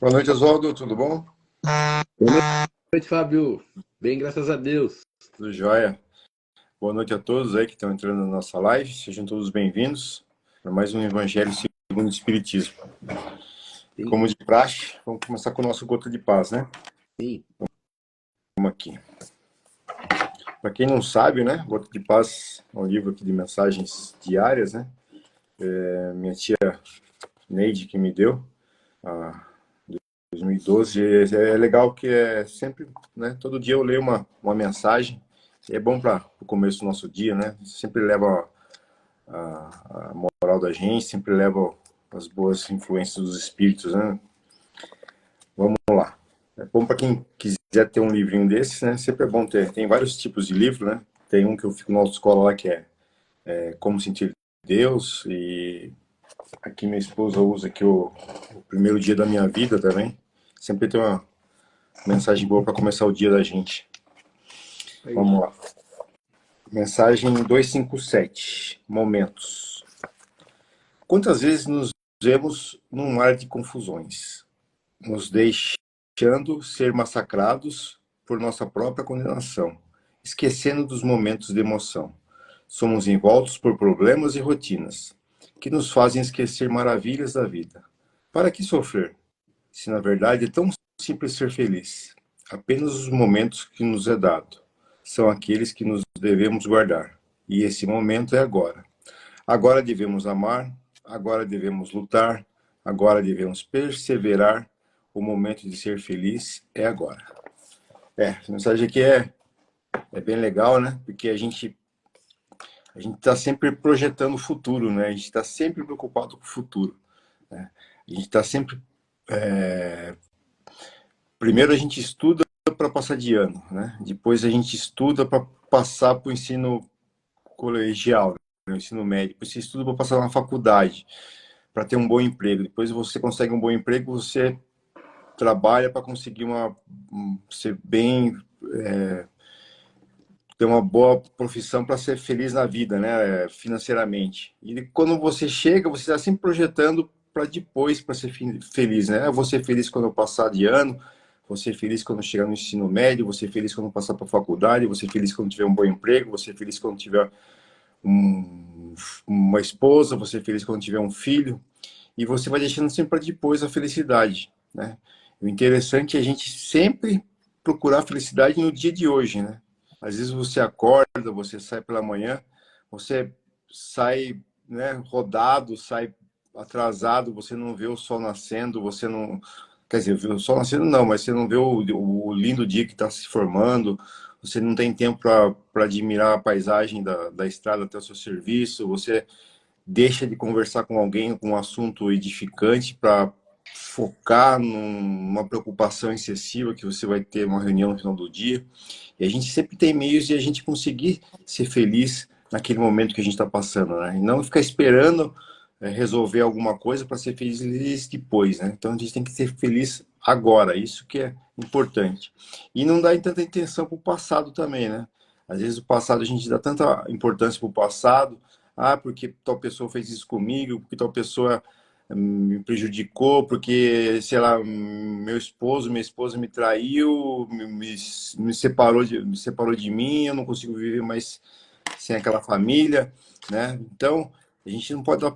Boa noite, Oswaldo. Tudo bom? Boa noite, Fábio. Bem, graças a Deus. Tudo jóia. Boa noite a todos aí que estão entrando na nossa live. Sejam todos bem-vindos para mais um Evangelho segundo o Espiritismo. E como de praxe, vamos começar com o nosso Gota de Paz, né? Sim. Vamos aqui. Para quem não sabe, né? Gota de Paz é um livro aqui de mensagens diárias, né? Minha tia Neide que me deu. 2012. É legal que é sempre, né? Todo dia eu leio uma mensagem. É bom para o começo do nosso dia, né? Sempre leva a moral da gente, sempre leva as boas influências dos espíritos, né? Vamos lá. É bom para quem quiser ter um livrinho desses, né? Sempre é bom ter. Tem vários tipos de livro, né? Tem um que eu fico na autoescola lá que é Como Sentir Deus, e aqui minha esposa usa aqui o Primeiro Dia da Minha Vida também. Sempre tem uma mensagem boa para começar o dia da gente. Vamos lá. Mensagem 257. Momentos. Quantas vezes nos vemos num mar de confusões, nos deixando ser massacrados por nossa própria condenação, esquecendo dos momentos de emoção. Somos envoltos por problemas e rotinas, que nos fazem esquecer maravilhas da vida. Para que sofrer, se na verdade é tão simples ser feliz? Apenas os momentos que nos é dado são aqueles que nos devemos guardar. E esse momento é agora. Agora devemos amar, agora devemos lutar, agora devemos perseverar. O momento de ser feliz é agora. Essa mensagem aqui é bem legal, né? Porque a gente está sempre projetando o futuro, né? A gente está sempre preocupado com o futuro, né? A gente está sempre... Primeiro a gente estuda para passar de ano, né? Depois a gente estuda para passar para o ensino colegial, né? O ensino médio. Depois você estuda para passar na faculdade, para ter um bom emprego. Depois você consegue um bom emprego, você trabalha para conseguir ser bem, ter uma boa profissão para ser feliz na vida, né? Financeiramente. E quando você chega, você está sempre projetando para depois, para ser feliz, né? Eu vou ser feliz quando eu passar de ano, vou ser feliz quando chegar no ensino médio, vou ser feliz quando passar para a faculdade, vou ser feliz quando tiver um bom emprego, vou ser feliz quando tiver uma esposa, vou ser feliz quando tiver um filho. E você vai deixando sempre para depois a felicidade, né? O interessante é a gente sempre procurar a felicidade no dia de hoje, né? Às vezes você acorda, você sai pela manhã, você sai, né, rodado, sai atrasado, você não vê o sol nascendo, você não... Quer dizer, vê o sol nascendo não, mas você não vê o lindo dia que está se formando, você não tem tempo para admirar a paisagem da estrada até o seu serviço, você deixa de conversar com alguém com um assunto edificante para focar numa preocupação excessiva que você vai ter uma reunião no final do dia. E a gente sempre tem meios de a gente conseguir ser feliz naquele momento que a gente está passando, né? E não ficar esperando resolver alguma coisa para ser feliz depois, né? Então a gente tem que ser feliz agora, isso que é importante. E não dar tanta atenção para o passado também, né? Às vezes o passado a gente dá tanta importância para o passado, porque tal pessoa fez isso comigo, porque tal pessoa me prejudicou, porque, sei lá, meu esposo, minha esposa me traiu, me separou de mim, eu não consigo viver mais sem aquela família, né? Então, a gente não pode dar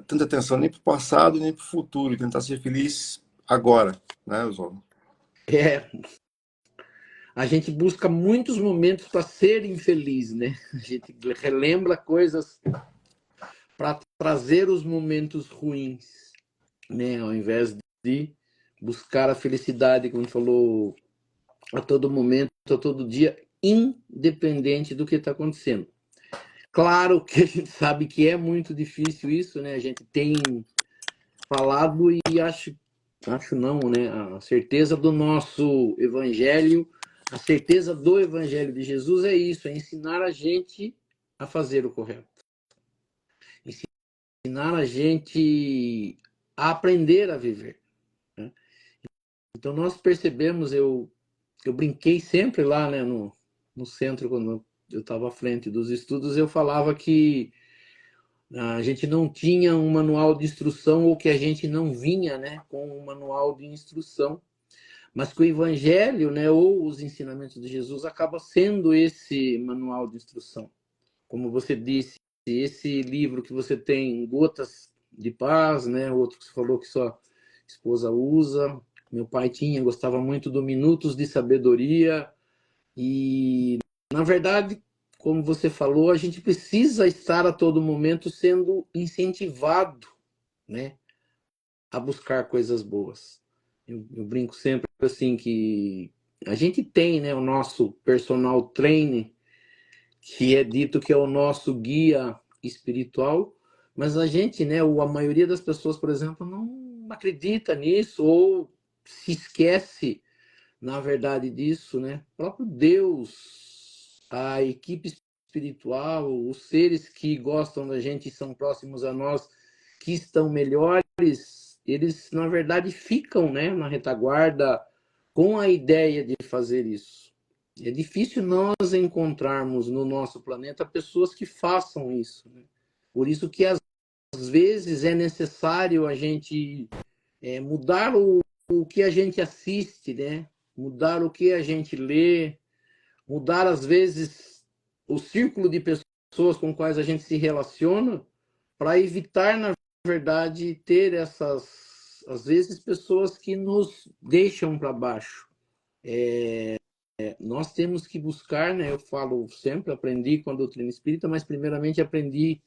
tanta atenção nem para o passado, nem para o futuro, e tentar ser feliz agora, né, Oswaldo? A gente busca muitos momentos para ser infeliz, né? A gente relembra coisas para trazer os momentos ruins, né? Ao invés de buscar a felicidade, como falou, a todo momento, a todo dia, independente do que está acontecendo. Claro que a gente sabe que é muito difícil isso, né? A gente tem falado e acho não, né? A certeza do nosso evangelho, a certeza do evangelho de Jesus é isso, é ensinar a gente a fazer o correto. Ensinar a gente a aprender a viver, né? Então nós percebemos, eu brinquei sempre lá, né, no centro, quando eu estava à frente dos estudos, eu falava que A gente não tinha um manual de instrução ou que a gente não vinha, né, com um manual de instrução. Mas que o Evangelho, né, ou os ensinamentos de Jesus acaba sendo esse manual de instrução. Como você disse, esse livro que você tem, Gotas de Paz, né, outro que você falou que sua esposa usa, meu pai tinha, gostava muito do Minutos de Sabedoria, e na verdade, como você falou, a gente precisa estar a todo momento sendo incentivado, né, a buscar coisas boas. Eu brinco sempre assim que a gente tem, né, o nosso personal trainer, que é dito que é o nosso guia espiritual, mas a gente, né, ou a maioria das pessoas, por exemplo, não acredita nisso ou se esquece, na verdade, disso, né? O próprio Deus, a equipe espiritual, os seres que gostam da gente e são próximos a nós, que estão melhores, eles, na verdade, ficam, né, na retaguarda com a ideia de fazer isso. É difícil nós encontrarmos no nosso planeta pessoas que façam isso, né? Por isso que às vezes é necessário a gente mudar o que a gente assiste, né? Mudar o que a gente lê, mudar às vezes o círculo de pessoas com quais a gente se relaciona, para evitar, na verdade, ter essas, às vezes, pessoas que nos deixam para baixo. Nós temos que buscar, né? Eu falo sempre, aprendi com a doutrina espírita, mas primeiramente aprendi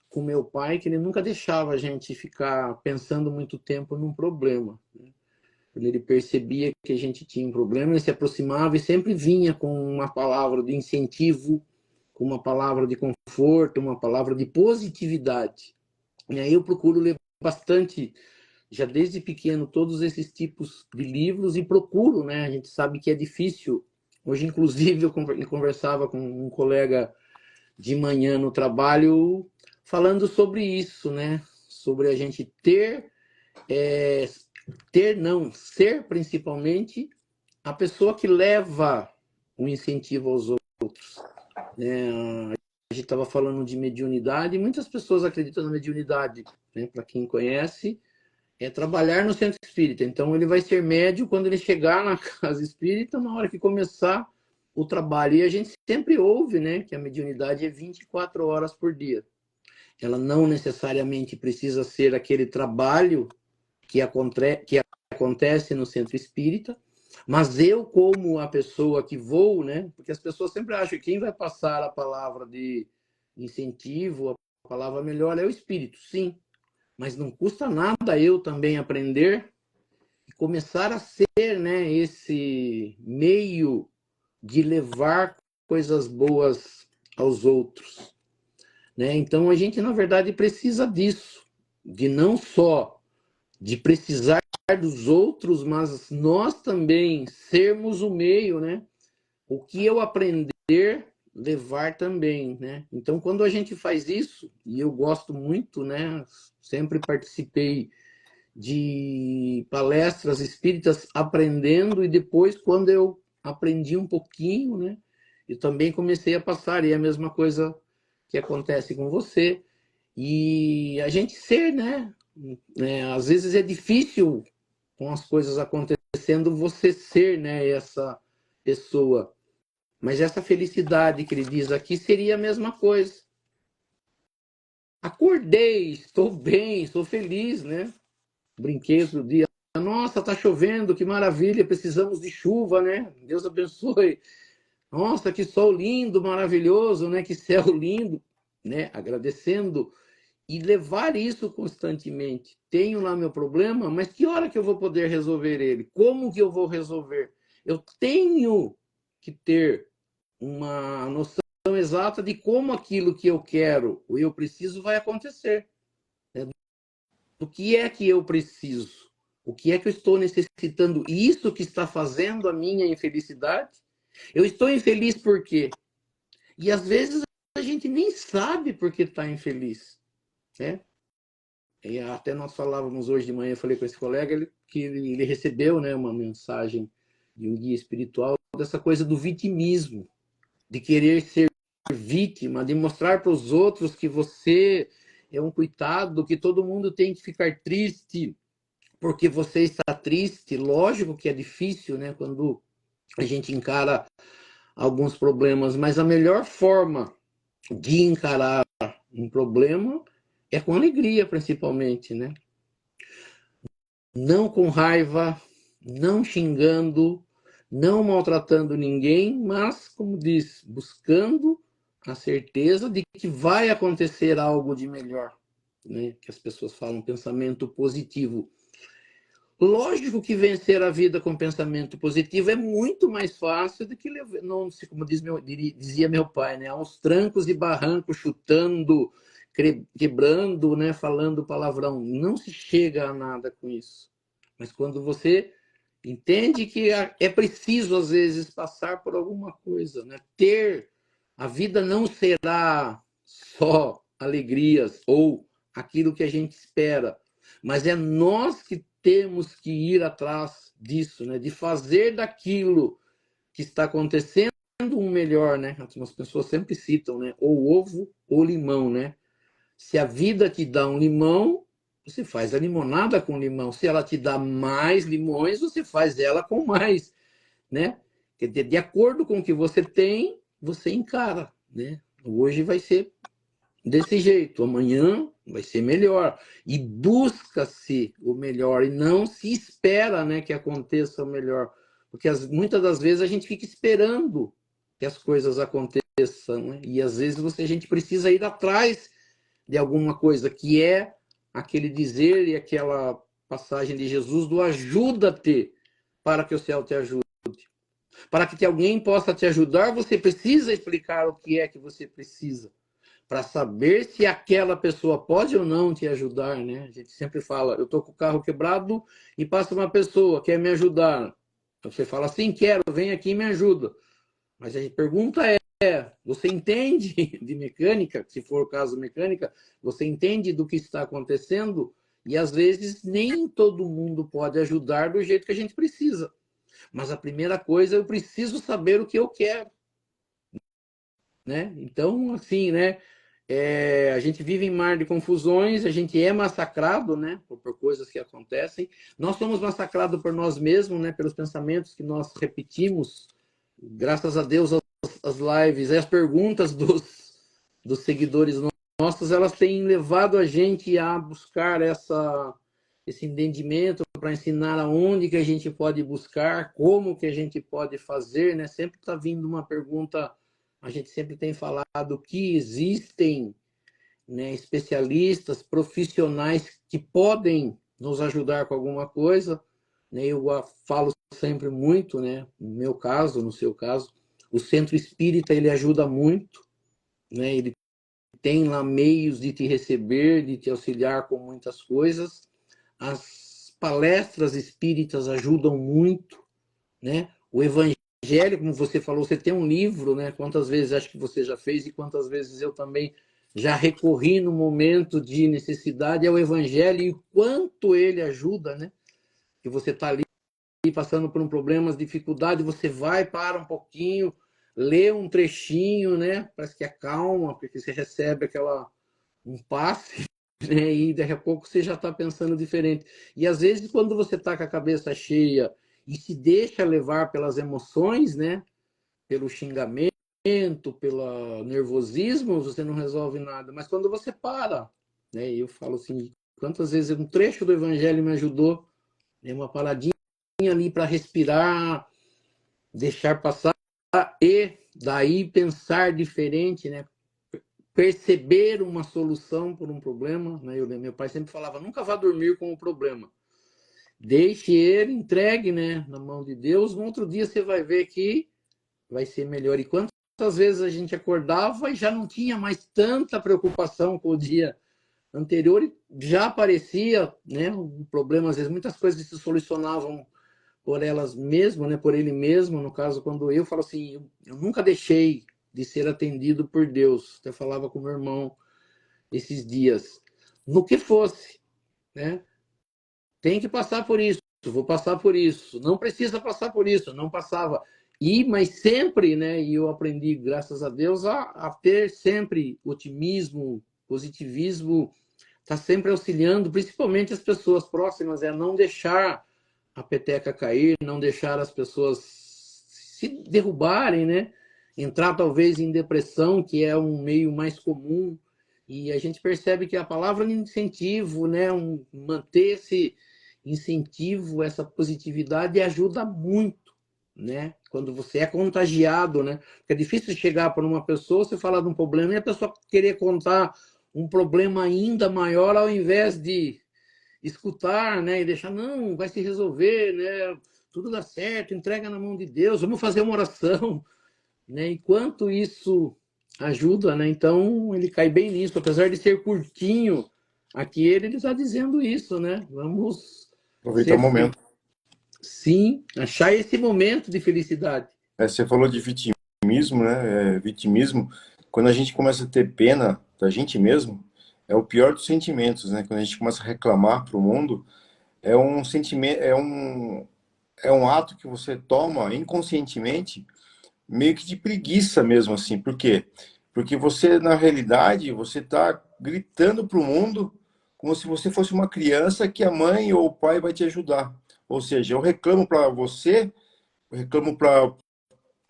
com meu pai, que ele nunca deixava a gente ficar pensando muito tempo num problema. Quando ele percebia que a gente tinha um problema, ele se aproximava e sempre vinha com uma palavra de incentivo, com uma palavra de conforto, uma palavra de positividade. E aí eu procuro ler bastante, já desde pequeno, todos esses tipos de livros e procuro, né? A gente sabe que é difícil. Hoje, inclusive, eu conversava com um colega de manhã no trabalho falando sobre isso, né? Sobre a gente não, ser principalmente a pessoa que leva o incentivo aos outros, né? A gente estava falando de mediunidade, e muitas pessoas acreditam na mediunidade, né? Para quem conhece, é trabalhar no centro espírita. Então ele vai ser médio quando ele chegar na casa espírita, na hora que começar o trabalho. E a gente sempre ouve, né, que a mediunidade é 24 horas por dia. Ela não necessariamente precisa ser aquele trabalho que acontece no centro espírita, mas eu, como a pessoa que vou, né, porque as pessoas sempre acham que quem vai passar a palavra de incentivo, a palavra melhor é o espírito, sim, mas não custa nada eu também aprender e começar a ser, né, esse meio de levar coisas boas aos outros, né? Então a gente na verdade precisa disso, de não só de precisar dos outros, mas nós também sermos o meio, né? O que eu aprender, levar também, né? Então, quando a gente faz isso, e eu gosto muito, né? Sempre participei de palestras espíritas aprendendo, e depois, quando eu aprendi um pouquinho, né? Eu também comecei a passar, e é a mesma coisa que acontece com você. E a gente ser, né? Às vezes é difícil com as coisas acontecendo você ser, né? Essa pessoa. Mas essa felicidade que ele diz aqui seria a mesma coisa. Acordei, estou bem, estou feliz, né? Brinquei outro dia. Nossa, tá chovendo, que maravilha, precisamos de chuva, né? Deus abençoe. Nossa, que sol lindo, maravilhoso, né? Que céu lindo, né? Agradecendo e levar isso constantemente. Tenho lá meu problema, mas que hora que eu vou poder resolver ele? Como que eu vou resolver? Eu tenho que ter uma noção exata de como aquilo que eu quero ou eu preciso vai acontecer. Né? Do que é que eu preciso? O que é que eu estou necessitando? Isso que está fazendo a minha infelicidade? Eu estou infeliz por quê? E às vezes a gente nem sabe por que está infeliz. Né? E até nós falávamos hoje de manhã, eu falei com esse colega, que ele recebeu, né, uma mensagem de um guia espiritual dessa coisa do vitimismo, de querer ser vítima, de mostrar para os outros que você é um coitado, que todo mundo tem que ficar triste porque você está triste. Lógico que é difícil, né, quando a gente encara alguns problemas, mas a melhor forma de encarar um problema é com alegria, principalmente, né? Não com raiva, não xingando, não maltratando ninguém, mas, como diz, buscando a certeza de que vai acontecer algo de melhor, né? Que as pessoas falam pensamento positivo. Lógico que vencer a vida com pensamento positivo é muito mais fácil do que, não, como dizia meu pai, né? Aos trancos e barrancos, chutando, quebrando, né? Falando palavrão. Não se chega a nada com isso. Mas quando você entende que é preciso, às vezes, passar por alguma coisa, né? A vida não será só alegrias ou aquilo que a gente espera, mas é nós que temos que ir atrás disso, né? De fazer daquilo que está acontecendo um melhor, né? As pessoas sempre citam, né? Ou ovo ou limão, né? Se a vida te dá um limão, você faz a limonada com limão. Se ela te dá mais limões, você faz ela com mais, né? De acordo com o que você tem, você encara, né? Hoje vai ser desse jeito, amanhã vai ser melhor. E busca-se o melhor e não se espera, né, que aconteça o melhor. Porque muitas das vezes a gente fica esperando que as coisas aconteçam, né? E às vezes a gente precisa ir atrás de alguma coisa, que é aquele dizer e aquela passagem de Jesus do ajuda-te para que o céu te ajude. Para que alguém possa te ajudar, você precisa explicar o que é que você precisa, para saber se aquela pessoa pode ou não te ajudar, né? A gente sempre fala, eu tô com o carro quebrado e passa uma pessoa, quer me ajudar. Você fala assim, quero, vem aqui e me ajuda. Mas a pergunta é, você entende de mecânica? Se for o caso mecânica, você entende do que está acontecendo? E às vezes nem todo mundo pode ajudar do jeito que a gente precisa. Mas a primeira coisa, eu preciso saber o que eu quero, né? Então, assim, né? A gente vive em mar de confusões, a gente é massacrado, né? Por coisas que acontecem. Nós somos massacrados por nós mesmos, né? Pelos pensamentos que nós repetimos. Graças a Deus, as lives, as perguntas dos seguidores nossos, elas têm levado a gente a buscar esse entendimento para ensinar aonde que a gente pode buscar, como que a gente pode fazer, né? Sempre está vindo uma pergunta, a gente sempre tem falado que existem, né, especialistas, profissionais que podem nos ajudar com alguma coisa, né? Eu falo sempre muito, né? No meu caso, no seu caso, o centro espírita ele ajuda muito, né? Ele tem lá meios de te receber, de te auxiliar com muitas coisas. As palestras espíritas ajudam muito, né? O evangelho, como você falou, você tem um livro, né? Quantas vezes acho que você já fez e quantas vezes eu também já recorri no momento de necessidade ao evangelho e o quanto ele ajuda, né? Que você está ali passando por um problema, dificuldade, você vai, para um pouquinho, lê um trechinho, né? Parece que acalma, porque você recebe um passe, né? E daqui a pouco você já está pensando diferente. E às vezes, quando você está com a cabeça cheia e se deixa levar pelas emoções, né? Pelo xingamento, pelo nervosismo, você não resolve nada. Mas quando você para, né? Eu falo assim, quantas vezes um trecho do evangelho me ajudou, né? Uma paradinha ali para respirar, deixar passar e daí pensar diferente, né? Perceber uma solução por um problema, né? Meu pai sempre falava, nunca vá dormir com o problema. Deixe ele, entregue, né, na mão de Deus, no outro dia você vai ver que vai ser melhor. E quantas vezes a gente acordava e já não tinha mais tanta preocupação com o dia anterior e já aparecia, né, o problema, às vezes muitas coisas se solucionavam por elas mesmas, né, por ele mesmo. No caso, quando eu falo assim, eu nunca deixei de ser atendido por Deus. Até falava com meu irmão esses dias, no que fosse, né? Tem que passar por isso, vou passar por isso, não precisa passar por isso, não passava. Mas sempre, né? E eu aprendi, graças a Deus, a ter sempre otimismo, positivismo está sempre auxiliando, principalmente as pessoas próximas, é não deixar a peteca cair, não deixar as pessoas se derrubarem, né? Entrar talvez em depressão, que é um meio mais comum, e a gente percebe que a palavra incentivo, né? Manter esse incentivo, essa positividade ajuda muito, né? Quando você é contagiado, né? Porque é difícil chegar para uma pessoa, você falar de um problema e a pessoa querer contar um problema ainda maior ao invés de escutar, né? E deixar, não, vai se resolver, né? Tudo dá certo, entrega na mão de Deus, vamos fazer uma oração, né? E quanto isso ajuda, né? Então ele cai bem nisso, apesar de ser curtinho, aqui ele está dizendo isso, né? Vamos Aproveitar o ser felizes. momento. Sim, achar esse momento de felicidade. Você falou de vitimismo, né? Vitimismo. Quando a gente começa a ter pena da gente mesmo, é o pior dos sentimentos, né? Quando a gente começa a reclamar para o mundo, é um sentimento, é um ato que você toma inconscientemente, meio que de preguiça mesmo, assim. Por quê? Porque você, na realidade, você está gritando para o mundo como se você fosse uma criança que a mãe ou o pai vai te ajudar. Ou seja, eu reclamo para você, eu reclamo para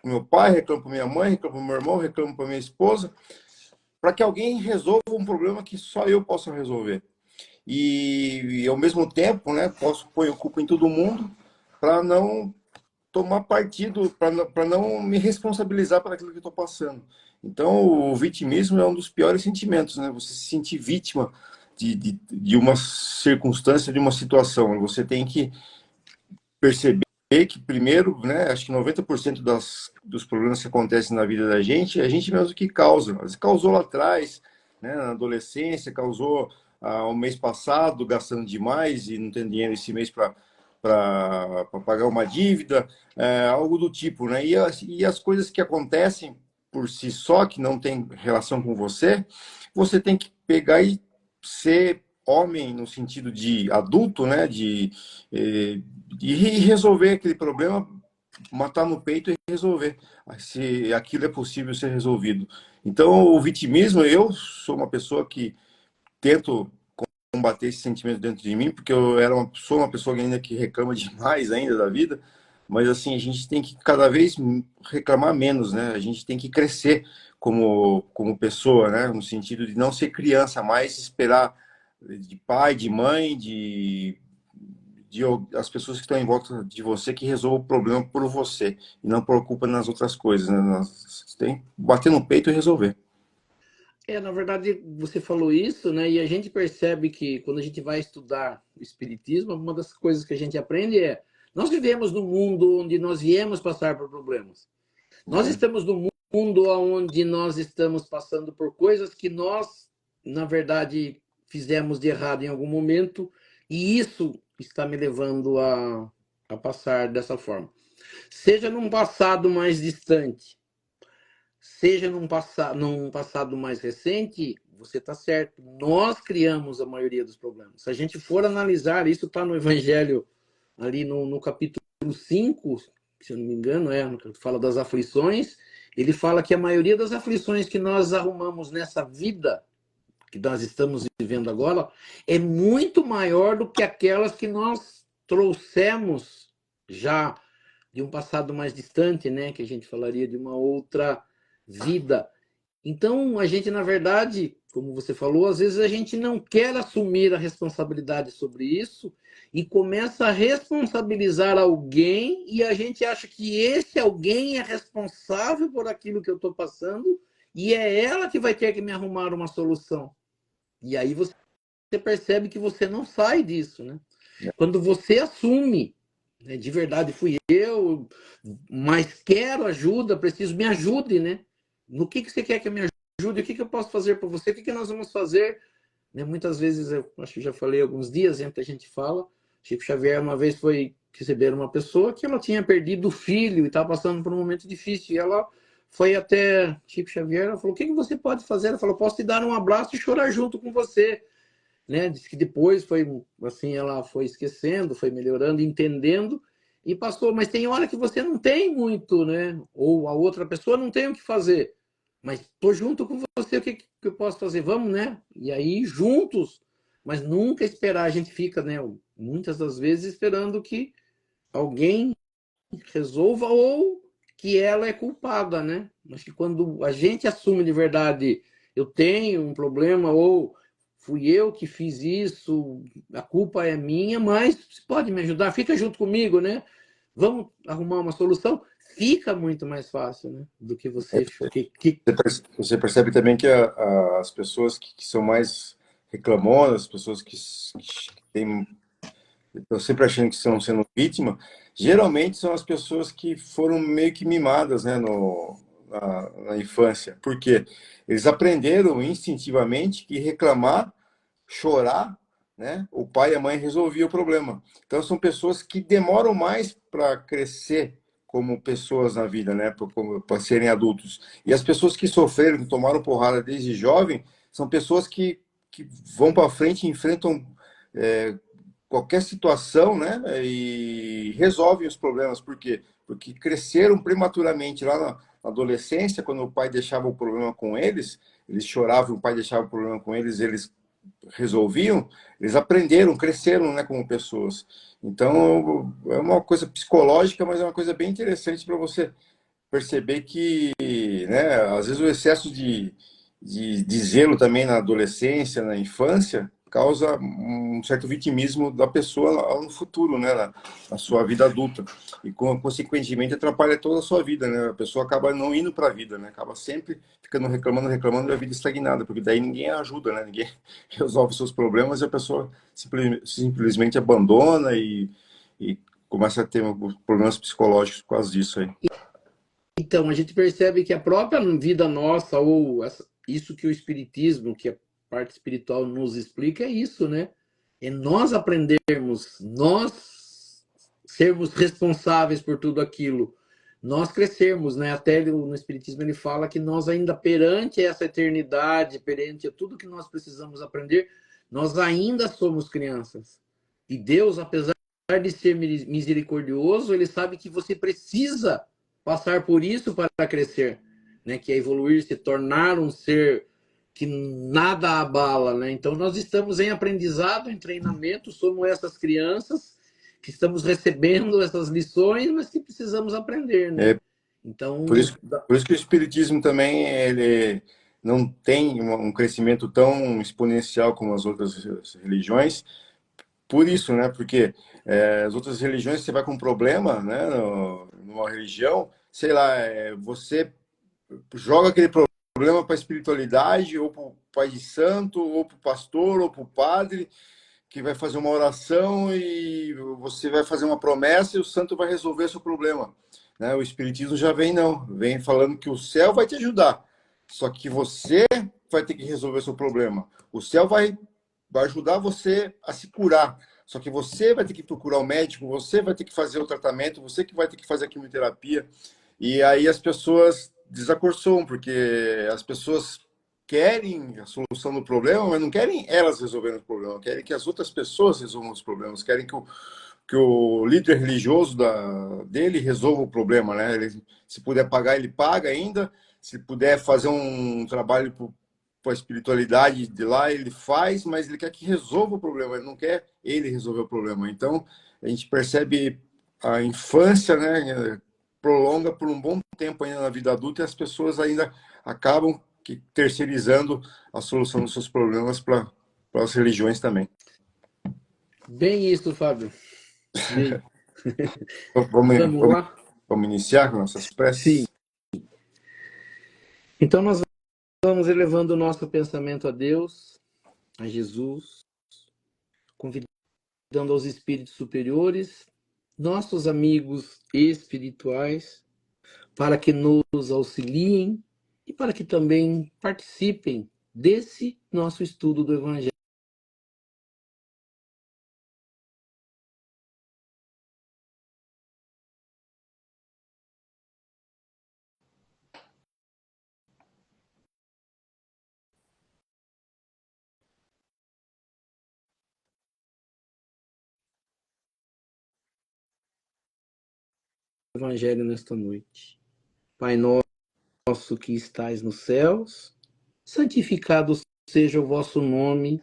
meu pai, reclamo para minha mãe, reclamo para meu irmão, reclamo para minha esposa, para que alguém resolva um problema que só eu posso resolver. E ao mesmo tempo, né, posso pôr a culpa em todo mundo para não tomar partido, para não me responsabilizar por aquilo que eu estou passando. Então, o vitimismo é um dos piores sentimentos, né? Você se sentir vítima de uma circunstância, de uma situação. Você tem que perceber que, primeiro, né, acho que 90% dos problemas que acontecem na vida da gente, é a gente mesmo que causa. Mas causou lá atrás, né, na adolescência, causou o mês passado, gastando demais e não tem dinheiro esse mês para pagar uma dívida, algo do tipo, né? E as coisas que acontecem por si só, que não tem relação com você, você tem que pegar e ser homem no sentido de adulto, né? De resolver aquele problema, matar no peito e resolver, se aquilo é possível ser resolvido. Então, o vitimismo, eu sou uma pessoa que tento combater esse sentimento dentro de mim, porque sou uma pessoa ainda que reclama demais ainda da vida, mas assim, a gente tem que cada vez reclamar menos, né? A gente tem que crescer como pessoa, né? No sentido de não ser criança mais, esperar de pai, de mãe, de as pessoas que estão em volta de você que resolvam o problema por você e não por culpa nas outras coisas, né? Nós tem que bater no peito e resolver. Na verdade, você falou isso, né? E a gente percebe que quando a gente vai estudar o espiritismo, uma das coisas que a gente aprende é: nós vivemos num mundo onde nós viemos passar por problemas. Nós estamos num mundo onde nós estamos passando por coisas que nós, na verdade, fizemos de errado em algum momento, e isso está me levando a passar dessa forma. Seja num passado mais distante, seja num passado mais recente, você está certo. Nós criamos a maioria dos problemas. Se a gente for analisar, isso está no Evangelho, ali no capítulo 5, se eu não me engano, que fala das aflições. Ele fala que a maioria das aflições que nós arrumamos nessa vida que nós estamos vivendo agora é muito maior do que aquelas que nós trouxemos já de um passado mais distante, né? Que a gente falaria de uma outra vida. Então, a gente, na verdade, como você falou, às vezes a gente não quer assumir a responsabilidade sobre isso e começa a responsabilizar alguém e a gente acha que esse alguém é responsável por aquilo que eu estou passando e é ela que vai ter que me arrumar uma solução. E aí você percebe que você não sai disso, né? Quando você assume, né, de verdade fui eu, mas quero ajuda, preciso, me ajude, né? No que você quer que eu me ajude? O que eu posso fazer para você? O que nós vamos fazer? Né, muitas vezes, eu acho que já falei alguns dias, entre a gente fala, Chico Xavier uma vez foi receber uma pessoa que ela tinha perdido o filho e estava passando por um momento difícil, e ela foi até Chico Xavier, ela falou: o que você pode fazer? Ela falou: posso te dar um abraço e chorar junto com você. Né? Diz que depois foi assim, ela foi esquecendo, foi melhorando, entendendo e passou. Mas tem hora que você não tem muito, né? Ou a outra pessoa não tem o que fazer. mas tô junto com você, o que eu posso fazer? Vamos, né? E aí, juntos, mas nunca esperar, a gente fica, né, muitas das vezes esperando que alguém resolva ou que ela é culpada, né? Mas que quando a gente assume de verdade, eu tenho um problema ou fui eu que fiz isso, a culpa é minha, mas você pode me ajudar, fica junto comigo, né? Vamos arrumar uma solução. Fica muito mais fácil, né? Do que você Você percebe também que as pessoas que são mais reclamonas, as pessoas que têm, estão sempre achando que estão sendo vítima, geralmente são as pessoas que foram meio que mimadas, né, na infância. Por quê? Eles aprenderam instintivamente que reclamar, chorar, né, o pai e a mãe resolviam o problema. Então são pessoas que demoram mais para crescer como pessoas na vida, né, para serem adultos. E as pessoas que sofreram, que tomaram porrada desde jovem, são pessoas que vão para frente e enfrentam qualquer situação, né, e resolvem os problemas. Por quê? Porque cresceram prematuramente lá na adolescência, quando o pai deixava o problema com eles, eles choravam, o pai deixava o problema com eles resolviam, eles aprenderam, cresceram, né, como pessoas. Então, é uma coisa psicológica, mas é uma coisa bem interessante para você perceber que, né, às vezes o excesso de zelo também na adolescência, na infância, causa um certo vitimismo da pessoa no futuro, né, na sua vida adulta. E, consequentemente, atrapalha toda a sua vida, né? A pessoa acaba não indo para a vida, né? Acaba sempre ficando reclamando, reclamando e a vida estagnada, porque daí ninguém ajuda, né? Ninguém resolve seus problemas e a pessoa simplesmente abandona e começa a ter problemas psicológicos por causa disso aí. Então, a gente percebe que a própria vida nossa, ou isso que o Espiritismo, que a parte espiritual nos explica, é isso, né? É nós aprendermos, nós sermos responsáveis por tudo aquilo, nós crescermos, né? Até no Espiritismo ele fala que nós ainda perante essa eternidade, perante tudo que nós precisamos aprender, nós ainda somos crianças. E Deus, apesar de ser misericordioso, ele sabe que você precisa passar por isso para crescer, né? Que é evoluir, se tornar um ser que nada abala, né? Então nós estamos em aprendizado, em treinamento, somos essas crianças que estamos recebendo essas lições, mas que precisamos aprender, né? É, por Então, isso, por isso que o Espiritismo também ele não tem um crescimento tão exponencial como as outras religiões, por isso, né? Porque as outras religiões, você vai com um problema, né? Numa religião, sei lá, você joga aquele problema para a espiritualidade, ou para o pai de santo, ou para o pastor, ou para o padre, que vai fazer uma oração e você vai fazer uma promessa e o santo vai resolver seu problema. Né? O Espiritismo já vem, não. Vem falando que o céu vai te ajudar. Só que você vai ter que resolver seu problema. O céu vai ajudar você a se curar. Só que você vai ter que procurar o médico, você vai ter que fazer o tratamento, você que vai ter que fazer a quimioterapia. E aí as pessoas desacorçoam, porque as pessoas querem a solução do problema, mas não querem elas resolverem o problema, querem que as outras pessoas resolvam os problemas, querem que o líder religioso dele resolva o problema, né? Ele, se puder pagar, ele paga ainda, se puder fazer um trabalho para a espiritualidade de lá, ele faz, mas ele quer que resolva o problema, ele não quer ele resolver o problema. Então, a gente percebe a infância, né, prolonga por um bom tempo ainda na vida adulta e as pessoas ainda acabam terceirizando a solução dos seus problemas para as religiões também. bem isso, Fábio. Bem, Então, vamos, vamos vamos, lá? vamos iniciar com nossas Sim. preces? Então nós vamos elevando o nosso pensamento a Deus, a Jesus, convidando aos espíritos superiores, nossos amigos espirituais, para que nos auxiliem e para que também participem desse nosso estudo do Evangelho. Evangelho nesta noite. Pai nosso nosso que estais nos céus, santificado seja o vosso nome,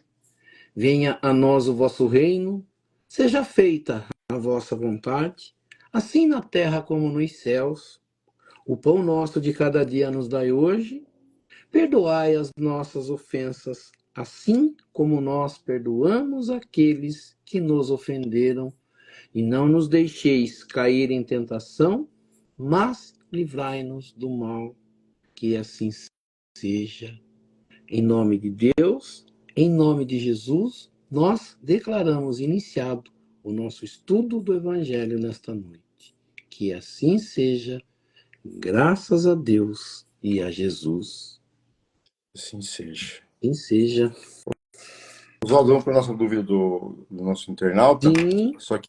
venha a nós o vosso reino, seja feita a vossa vontade, assim na terra como nos céus. O pão nosso de cada dia nos dai hoje, perdoai as nossas ofensas, assim como nós perdoamos aqueles que nos ofenderam, e não nos deixeis cair em tentação, mas livrai-nos do mal, que assim seja. Em nome de Deus, em nome de Jesus, nós declaramos iniciado o nosso estudo do Evangelho nesta noite. Que assim seja, graças a Deus e a Jesus. Assim seja. Assim seja. Oswaldo, vamos para a nossa dúvida do nosso internauta. Sim. Só que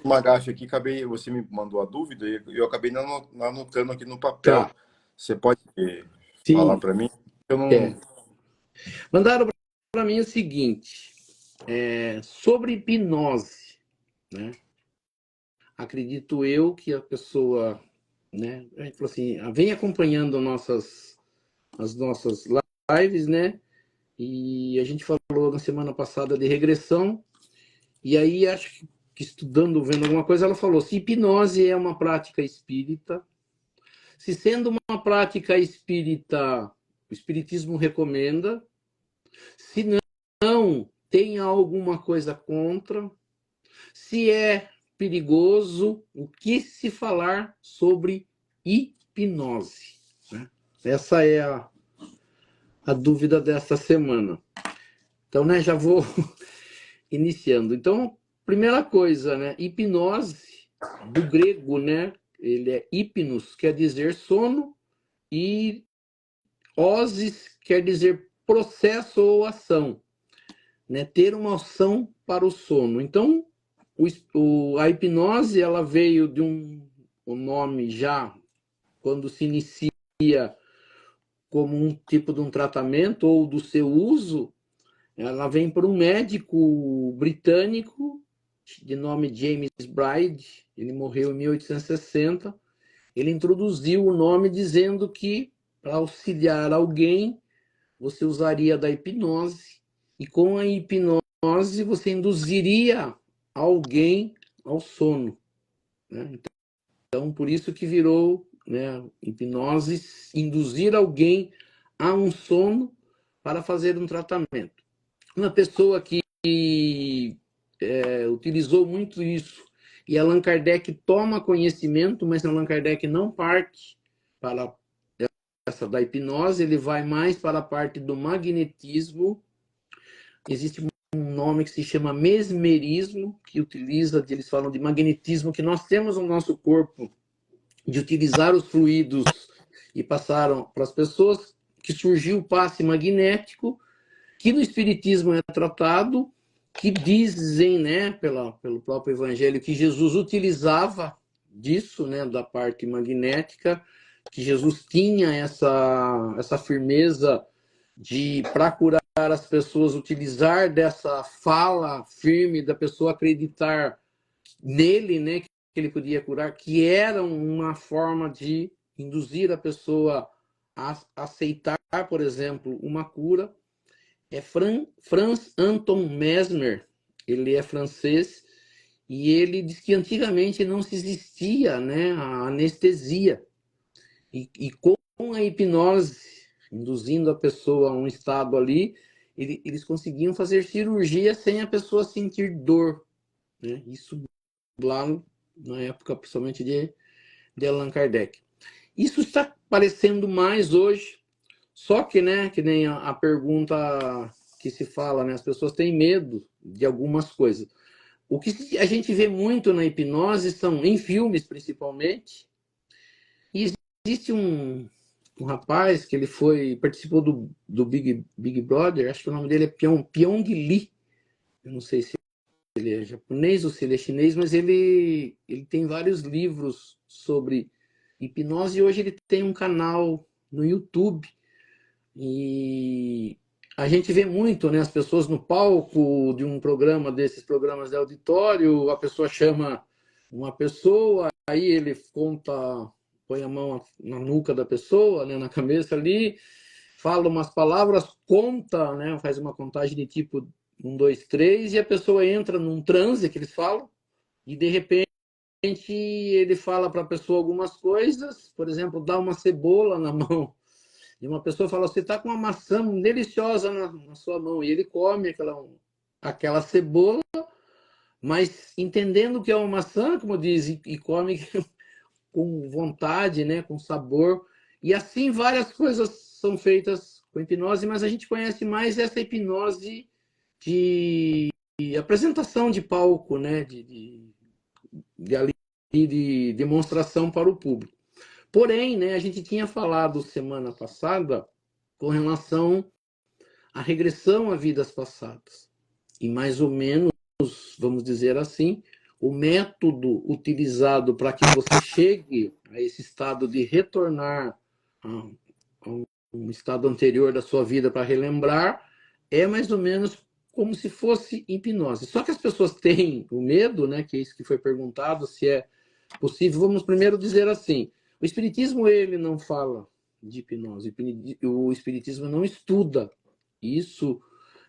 uma gafe aqui, você me mandou a dúvida e eu acabei não anotando aqui no papel. Tá. Você pode falar Sim. para mim? Eu não. Mandaram para mim o seguinte, sobre hipnose, né? Acredito eu que a pessoa, né? A gente falou assim, vem acompanhando as nossas lives, né? E a gente falou na semana passada de regressão, e aí acho que estudando, vendo alguma coisa, ela falou: se hipnose é uma prática espírita, se sendo uma prática espírita, o espiritismo recomenda, se não tem alguma coisa contra, se é perigoso, o que se falar sobre hipnose, né? Essa é a dúvida desta semana. Então, né, já vou iniciando. Então, primeira coisa, né, hipnose, do grego, né, ele é hipnos, quer dizer sono, e osis quer dizer processo ou ação, né, ter uma ação para o sono. Então, a hipnose, ela veio de o nome já, quando se inicia como um tipo de um tratamento ou do seu uso, ela vem por um médico britânico de nome James Bride, ele morreu em 1860. Ele introduziu o nome dizendo que para auxiliar alguém, você usaria da hipnose, e com a hipnose você induziria alguém ao sono, né? Então, por isso que virou, né, hipnose, induzir alguém a um sono para fazer um tratamento. Uma pessoa que utilizou muito isso, e Allan Kardec toma conhecimento, mas Allan Kardec não parte para essa da hipnose, ele vai mais para a parte do magnetismo. Existe um nome que se chama mesmerismo, que utiliza, eles falam de magnetismo, que nós temos no nosso corpo, de utilizar os fluidos e passaram para as pessoas, que surgiu o passe magnético, que no Espiritismo é tratado, que dizem, né, pelo próprio Evangelho, que Jesus utilizava disso, né, da parte magnética, que Jesus tinha essa firmeza de, para curar as pessoas, utilizar dessa fala firme, da pessoa acreditar nele, né, que ele podia curar, que era uma forma de induzir a pessoa a aceitar, por exemplo, uma cura. É Franz Anton Mesmer, ele é francês, e ele diz que antigamente não se existia, né, a anestesia, e com a hipnose, induzindo a pessoa a um estado ali, eles conseguiam fazer cirurgia sem a pessoa sentir dor, né? Isso lá na época, principalmente de Allan Kardec. Isso está aparecendo mais hoje, só que, né, que nem a pergunta que se fala, né, as pessoas têm medo de algumas coisas. O que a gente vê muito na hipnose são, em filmes principalmente, e existe um rapaz que ele participou do Big Brother, acho que o nome dele é Pyong Lee, eu não sei se ele é japonês ou se ele é chinês, mas ele tem vários livros sobre hipnose, e hoje ele tem um canal no YouTube, e a gente vê muito, né, as pessoas no palco de um programa desses programas de auditório, a pessoa chama uma pessoa, aí ele conta põe a mão na nuca da pessoa, né, na cabeça ali, fala umas palavras, conta, né, faz uma contagem de tipo 1, 2, 3, e a pessoa entra num transe, que eles falam, e de repente ele fala para a pessoa algumas coisas, por exemplo, dá uma cebola na mão, e uma pessoa fala, você está com uma maçã deliciosa na sua mão, e ele come aquela cebola, mas entendendo que é uma maçã, como diz, e come com vontade, né, com sabor. E assim várias coisas são feitas com hipnose, mas a gente conhece mais essa hipnose de apresentação de palco, né, de demonstração para o público. Porém, né, a gente tinha falado semana passada com relação à regressão a vidas passadas. E mais ou menos, vamos dizer assim, o método utilizado para que você chegue a esse estado de retornar a um estado anterior da sua vida para relembrar é mais ou menos como se fosse hipnose. Só que as pessoas têm o medo, né, que é isso que foi perguntado, se é possível. Vamos primeiro dizer assim, o espiritismo ele não fala de hipnose, o espiritismo não estuda isso,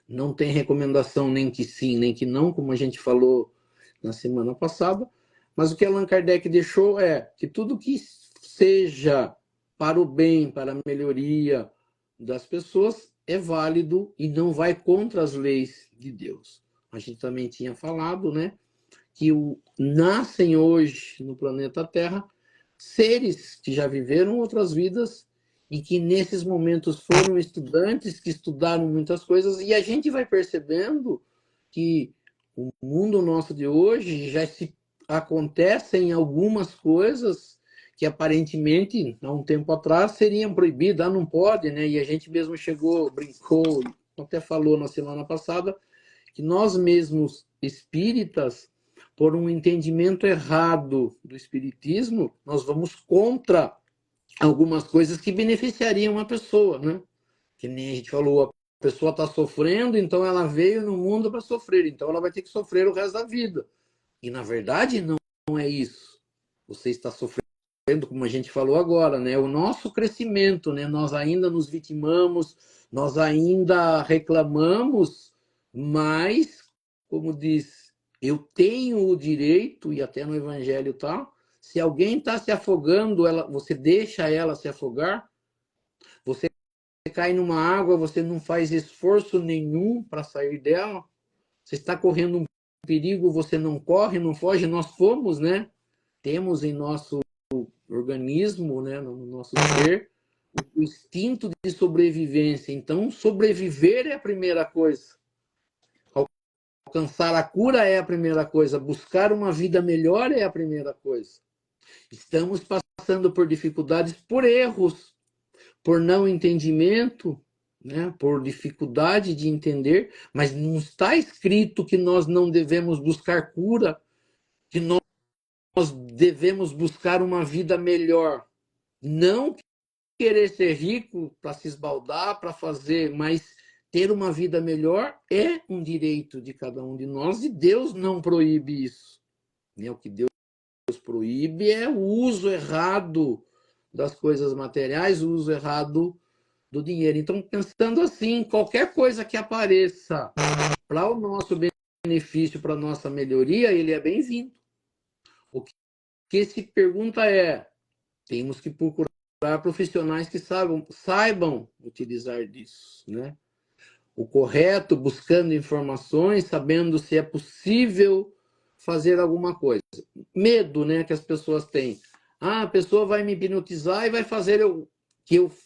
não tem recomendação nem que sim, nem que não, como a gente falou na semana passada, mas o que Allan Kardec deixou é que tudo que seja para o bem, para a melhoria das pessoas, é válido e não vai contra as leis de Deus. A gente também tinha falado, né, que nascem hoje no planeta Terra seres que já viveram outras vidas e que nesses momentos foram estudantes, que estudaram muitas coisas, e a gente vai percebendo que o mundo nosso de hoje já se acontecem algumas coisas que aparentemente, há um tempo atrás, seriam proibidas, não pode, né? E a gente mesmo chegou, brincou, até falou na semana passada, que nós mesmos espíritas, por um entendimento errado do espiritismo, nós vamos contra algumas coisas que beneficiariam a pessoa, né? Que nem a gente falou, a pessoa está sofrendo, então ela veio no mundo para sofrer, então ela vai ter que sofrer o resto da vida. E na verdade não é isso. Você está sofrendo, como a gente falou agora, né? O nosso crescimento, né? Nós ainda nos vitimamos, nós ainda reclamamos, mas, como diz, eu tenho o direito, e até no Evangelho tá, se alguém está se afogando, você deixa ela se afogar, você cai numa água, você não faz esforço nenhum para sair dela, você está correndo um perigo, você não corre, não foge, nós fomos, né? Temos em nosso organismo, né, no nosso ser, o instinto de sobrevivência. Então, sobreviver é a primeira coisa. Alcançar a cura é a primeira coisa. Buscar uma vida melhor é a primeira coisa. Estamos passando por dificuldades, por erros, por não entendimento, né, por dificuldade de entender, mas não está escrito que nós não devemos buscar cura, que nós devemos buscar uma vida melhor. Não querer ser rico para se esbaldar, para fazer, mas ter uma vida melhor é um direito de cada um de nós e Deus não proíbe isso. O que Deus proíbe é o uso errado das coisas materiais, o uso errado do dinheiro. Então, pensando assim, qualquer coisa que apareça para o nosso benefício, para a nossa melhoria, ele é bem-vindo. O que se pergunta é, temos que procurar profissionais que saibam utilizar disso, né? O correto, buscando informações, sabendo se é possível fazer alguma coisa. Medo, né, que as pessoas têm. Ah, a pessoa vai me hipnotizar e vai fazer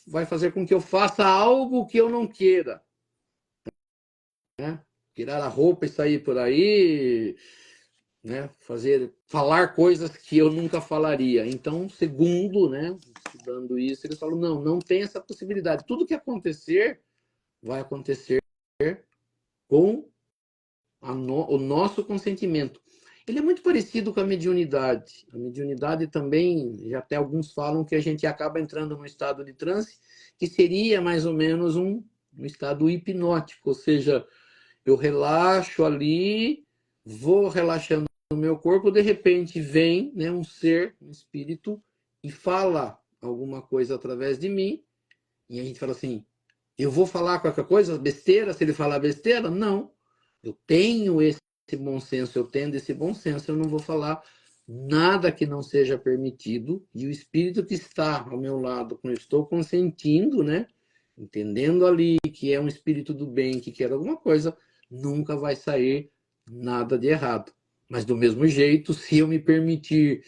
vai fazer com que eu faça algo que eu não queira, né? Tirar a roupa e sair por aí, né? Falar coisas que eu nunca falaria. Então, segundo, né, estudando isso, eles falam, não tem essa possibilidade. Tudo que acontecer, vai acontecer com o nosso consentimento. Ele é muito parecido com a mediunidade. A mediunidade também, já até alguns falam que a gente acaba entrando num estado de transe, que seria mais ou menos um estado hipnótico, ou seja, eu relaxo ali, vou relaxando no meu corpo, de repente vem, né, um ser, um espírito, e fala alguma coisa através de mim, e a gente fala assim, eu vou falar qualquer coisa, besteira, se ele falar besteira? Não. Eu tenho esse bom senso, eu tendo esse bom senso, eu não vou falar nada que não seja permitido, e o espírito que está ao meu lado, quando eu estou consentindo, né, entendendo ali que é um espírito do bem, que quer alguma coisa, nunca vai sair nada de errado. Mas do mesmo jeito, se eu me permitir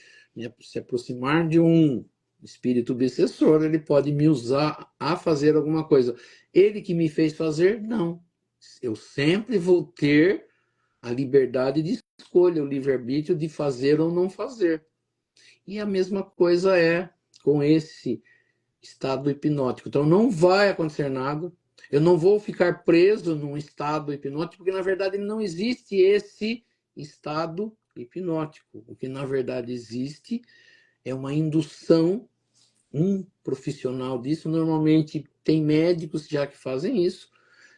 se aproximar de um espírito obsessor, ele pode me usar a fazer alguma coisa. Ele que me fez fazer, não. Eu sempre vou ter a liberdade de escolha, o livre-arbítrio de fazer ou não fazer. E a mesma coisa é com esse estado hipnótico. Então não vai acontecer nada. Eu não vou ficar preso num estado hipnótico, porque na verdade não existe esse estado hipnótico. O que na verdade existe é uma indução. Um profissional disso, normalmente tem médicos já que fazem isso,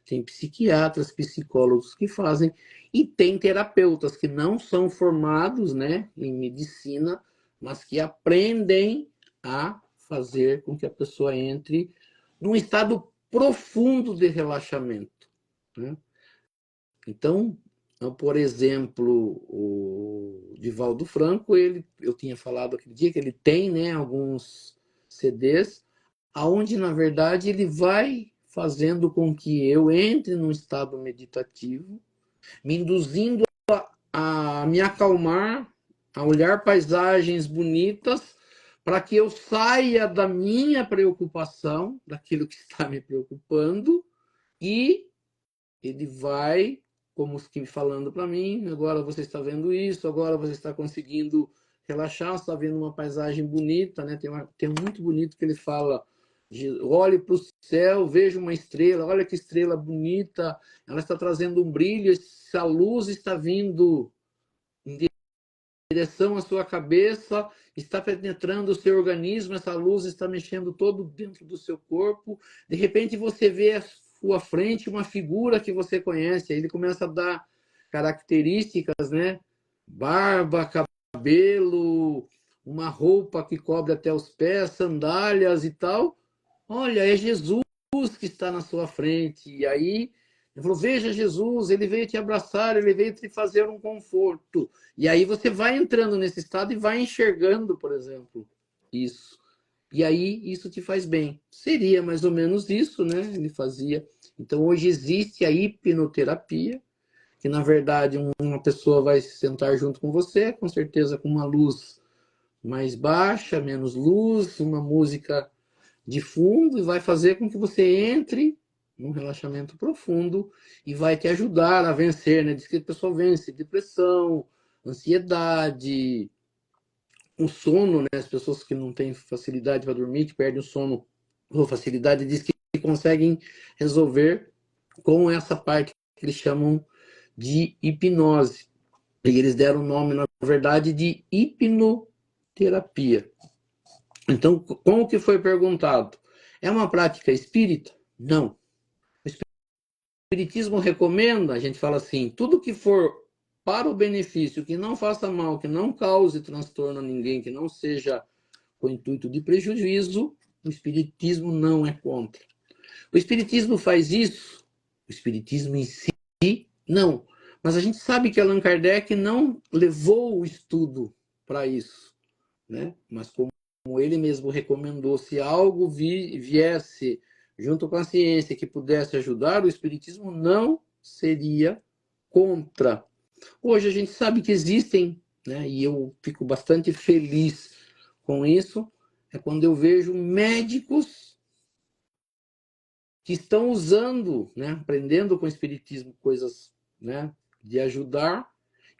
tem psiquiatras, psicólogos que fazem, e tem terapeutas que não são formados, né, em medicina, mas que aprendem a fazer com que a pessoa entre num estado profundo de relaxamento, né? Então, por exemplo, o Divaldo Franco, eu tinha falado aquele dia que ele tem, né, alguns CDs, aonde na verdade ele vai fazendo com que eu entre num estado meditativo, me induzindo a me acalmar, a olhar paisagens bonitas, para que eu saia da minha preocupação, daquilo que está me preocupando, e ele vai como que falando para mim, agora você está vendo isso, agora você está conseguindo relaxar, você está vendo uma paisagem bonita, né? Tem um muito bonito que ele fala, olhe para o céu, veja uma estrela, olha que estrela bonita, ela está trazendo um brilho, essa luz está vindo em direção à sua cabeça, está penetrando o seu organismo, essa luz está mexendo todo dentro do seu corpo, de repente você vê à sua frente uma figura que você conhece, aí ele começa a dar características, né? Barba, cabelo, uma roupa que cobre até os pés, sandálias e tal. Olha, é Jesus que está na sua frente. E aí ele falou, veja Jesus, ele veio te abraçar, ele veio te fazer um conforto. E aí você vai entrando nesse estado e vai enxergando, por exemplo, isso. E aí isso te faz bem. Seria mais ou menos isso, né? Ele fazia. Então hoje existe a hipnoterapia, que na verdade uma pessoa vai se sentar junto com você, com certeza com uma luz mais baixa, menos luz, uma música de fundo, e vai fazer com que você entre num relaxamento profundo e vai te ajudar a vencer, né? Diz que a pessoa vence depressão, ansiedade, o sono, né? As pessoas que não têm facilidade para dormir, que perdem o sono ou facilidade, diz que conseguem resolver com essa parte que eles chamam de hipnose. E eles deram o nome, na verdade, de hipnoterapia. Então, como que foi perguntado? É uma prática espírita? Não. O espiritismo recomenda, a gente fala assim, tudo que for para o benefício, que não faça mal, que não cause transtorno a ninguém, que não seja com o intuito de prejuízo, o espiritismo não é contra. O espiritismo faz isso? O espiritismo em si, não. Mas a gente sabe que Allan Kardec não levou o estudo para isso, né? Mas como ele mesmo recomendou, se algo viesse junto com a ciência que pudesse ajudar, o espiritismo não seria contra. Hoje a gente sabe que existem, né? E eu fico bastante feliz com isso, é quando eu vejo médicos que estão usando, né, aprendendo com o espiritismo coisas, né, de ajudar,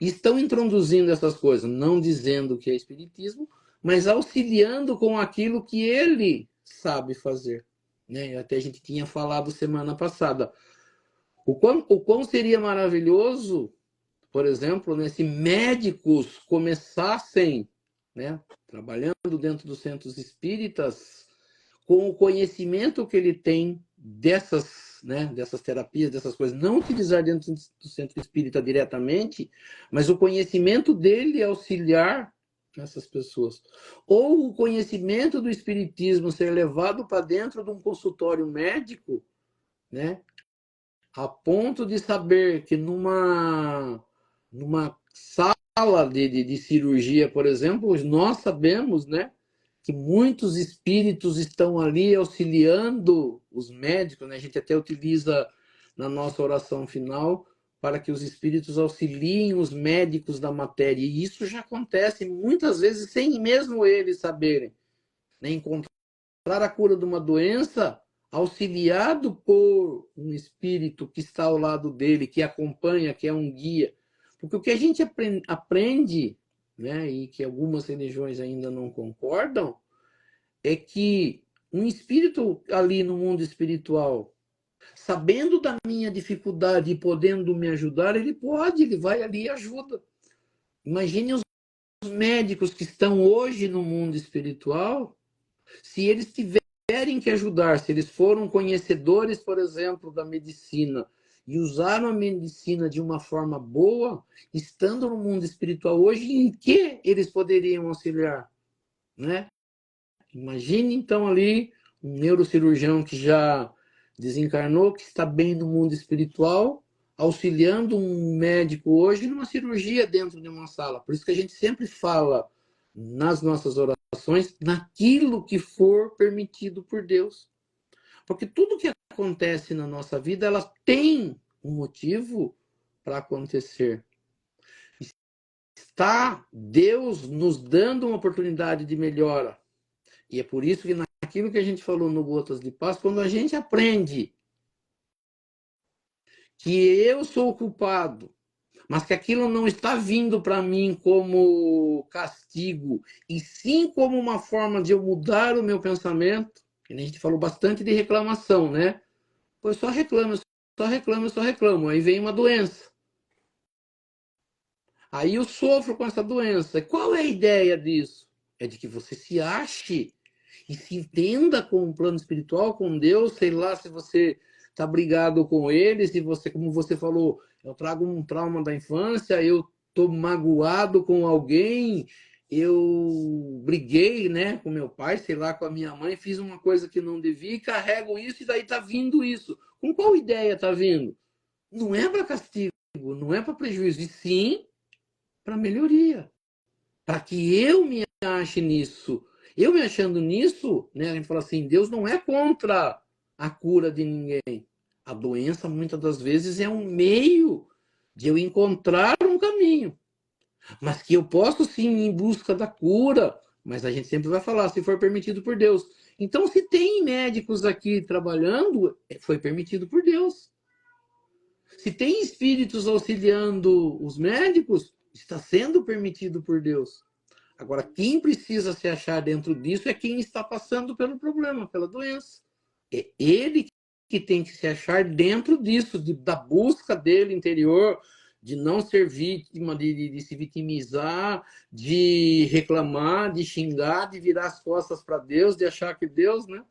e estão introduzindo essas coisas, não dizendo que é espiritismo, mas auxiliando com aquilo que ele sabe fazer, né? Até a gente tinha falado semana passada. O quão seria maravilhoso, por exemplo, né, se médicos começassem, né, trabalhando dentro dos centros espíritas, com o conhecimento que ele tem dessas, né, dessas terapias, dessas coisas, não utilizar dentro do centro espírita diretamente, mas o conhecimento dele auxiliar essas pessoas. Ou o conhecimento do espiritismo ser levado para dentro de um consultório médico, né? A ponto de saber que numa sala de cirurgia, por exemplo, nós sabemos, né, que muitos espíritos estão ali auxiliando os médicos, né? A gente até utiliza na nossa oração final para que os espíritos auxiliem os médicos da matéria. E isso já acontece muitas vezes sem mesmo eles saberem, né? Encontrar a cura de uma doença auxiliado por um espírito que está ao lado dele, que acompanha, que é um guia. Porque o que a gente aprende, né, e que algumas religiões ainda não concordam, é que um espírito ali no mundo espiritual, sabendo da minha dificuldade e podendo me ajudar, ele vai ali e ajuda. Imagine os médicos que estão hoje no mundo espiritual, se eles tiverem que ajudar, se eles foram conhecedores, por exemplo, da medicina, e usaram a medicina de uma forma boa, estando no mundo espiritual hoje, em que eles poderiam auxiliar, né? Imagine então ali um neurocirurgião que já desencarnou, que está bem no mundo espiritual, auxiliando um médico hoje numa cirurgia dentro de uma sala. Por isso que a gente sempre fala nas nossas orações naquilo que for permitido por Deus. Porque tudo que acontece na nossa vida, ela tem um motivo para acontecer. Está Deus nos dando uma oportunidade de melhora. E é por isso que naquilo que a gente falou no Gotas de Paz, quando a gente aprende que eu sou o culpado, mas que aquilo não está vindo para mim como castigo, e sim como uma forma de eu mudar o meu pensamento, que a gente falou bastante de reclamação, né? Pois só reclamo, só reclamo, só reclamo. Aí vem uma doença. Aí eu sofro com essa doença. E qual é a ideia disso? É de que você se ache e se entenda com o plano espiritual, com Deus, sei lá se você está brigado com ele, se você, como você falou, eu trago um trauma da infância, eu estou magoado com alguém, eu briguei, né, com meu pai, sei lá, com a minha mãe, fiz uma coisa que não devia e carrego isso e daí está vindo isso. Com qual ideia está vindo? Não é para castigo, não é para prejuízo, e sim para melhoria, para que eu me ache nisso. Eu me achando nisso, né, a gente fala assim, Deus não é contra a cura de ninguém. A doença, muitas das vezes, é um meio de eu encontrar um caminho. Mas que eu posso, sim, ir em busca da cura, mas a gente sempre vai falar, se for permitido por Deus. Então, se tem médicos aqui trabalhando, foi permitido por Deus. Se tem espíritos auxiliando os médicos, está sendo permitido por Deus. Agora, quem precisa se achar dentro disso é quem está passando pelo problema, pela doença. É ele que tem que se achar dentro disso, da busca dele interior, de não ser vítima, de se vitimizar, de reclamar, de xingar, de virar as costas para Deus, de achar que Deus, né?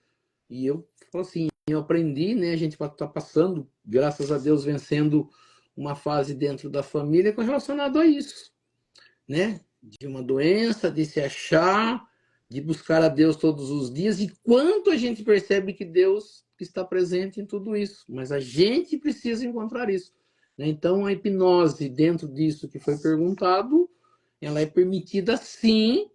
E eu, assim, eu aprendi, né? A gente está passando, graças a Deus, vencendo uma fase dentro da família relacionado a isso, né? De uma doença, de se achar, de buscar a Deus todos os dias, e quanto a gente percebe que Deus está presente em tudo isso, mas a gente precisa encontrar isso, né? Então, a hipnose, dentro disso que foi perguntado, ela é permitida sim,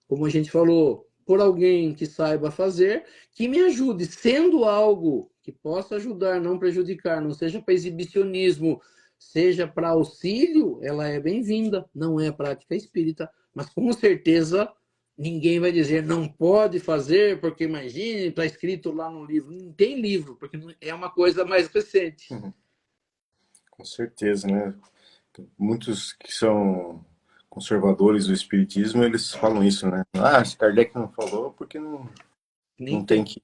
como a gente falou, por alguém que saiba fazer, que me ajude, sendo algo que possa ajudar, não prejudicar, não seja para exibicionismo, seja para auxílio, ela é bem-vinda, não é prática espírita, mas com certeza ninguém vai dizer não pode fazer, porque imagine, está escrito lá no livro. Não tem livro, porque é uma coisa mais recente. Com certeza, né? Muitos que são conservadores do espiritismo, eles falam isso, né? Ah, se Kardec não falou, porque não tem que...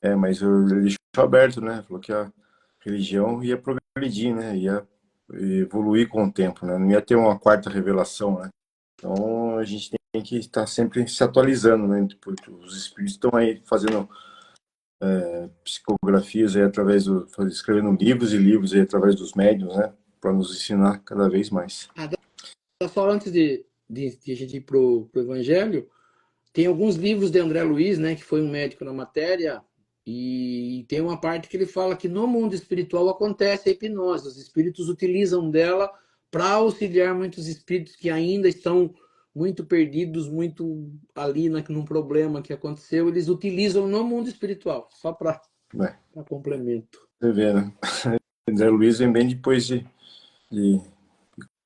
É, mas ele deixou aberto, né? Falou que a religião ia progredir, né? Ia evoluir com o tempo, né? Não ia ter uma quarta revelação, né? Então a gente tem que estar sempre se atualizando, né? Tipo, os espíritos estão aí fazendo psicografias aí através escrevendo livros e livros aí através dos médiuns, né? Para nos ensinar cada vez mais. Só antes de de a gente ir pro Evangelho, tem alguns livros de André Luiz, né, que foi um médico na matéria, e tem uma parte que ele fala que no mundo espiritual acontece a hipnose, os espíritos utilizam dela para auxiliar muitos espíritos que ainda estão muito perdidos, muito ali num problema que aconteceu, eles utilizam no mundo espiritual, só para É, complemento. você vê, né? André Luiz vem bem depois de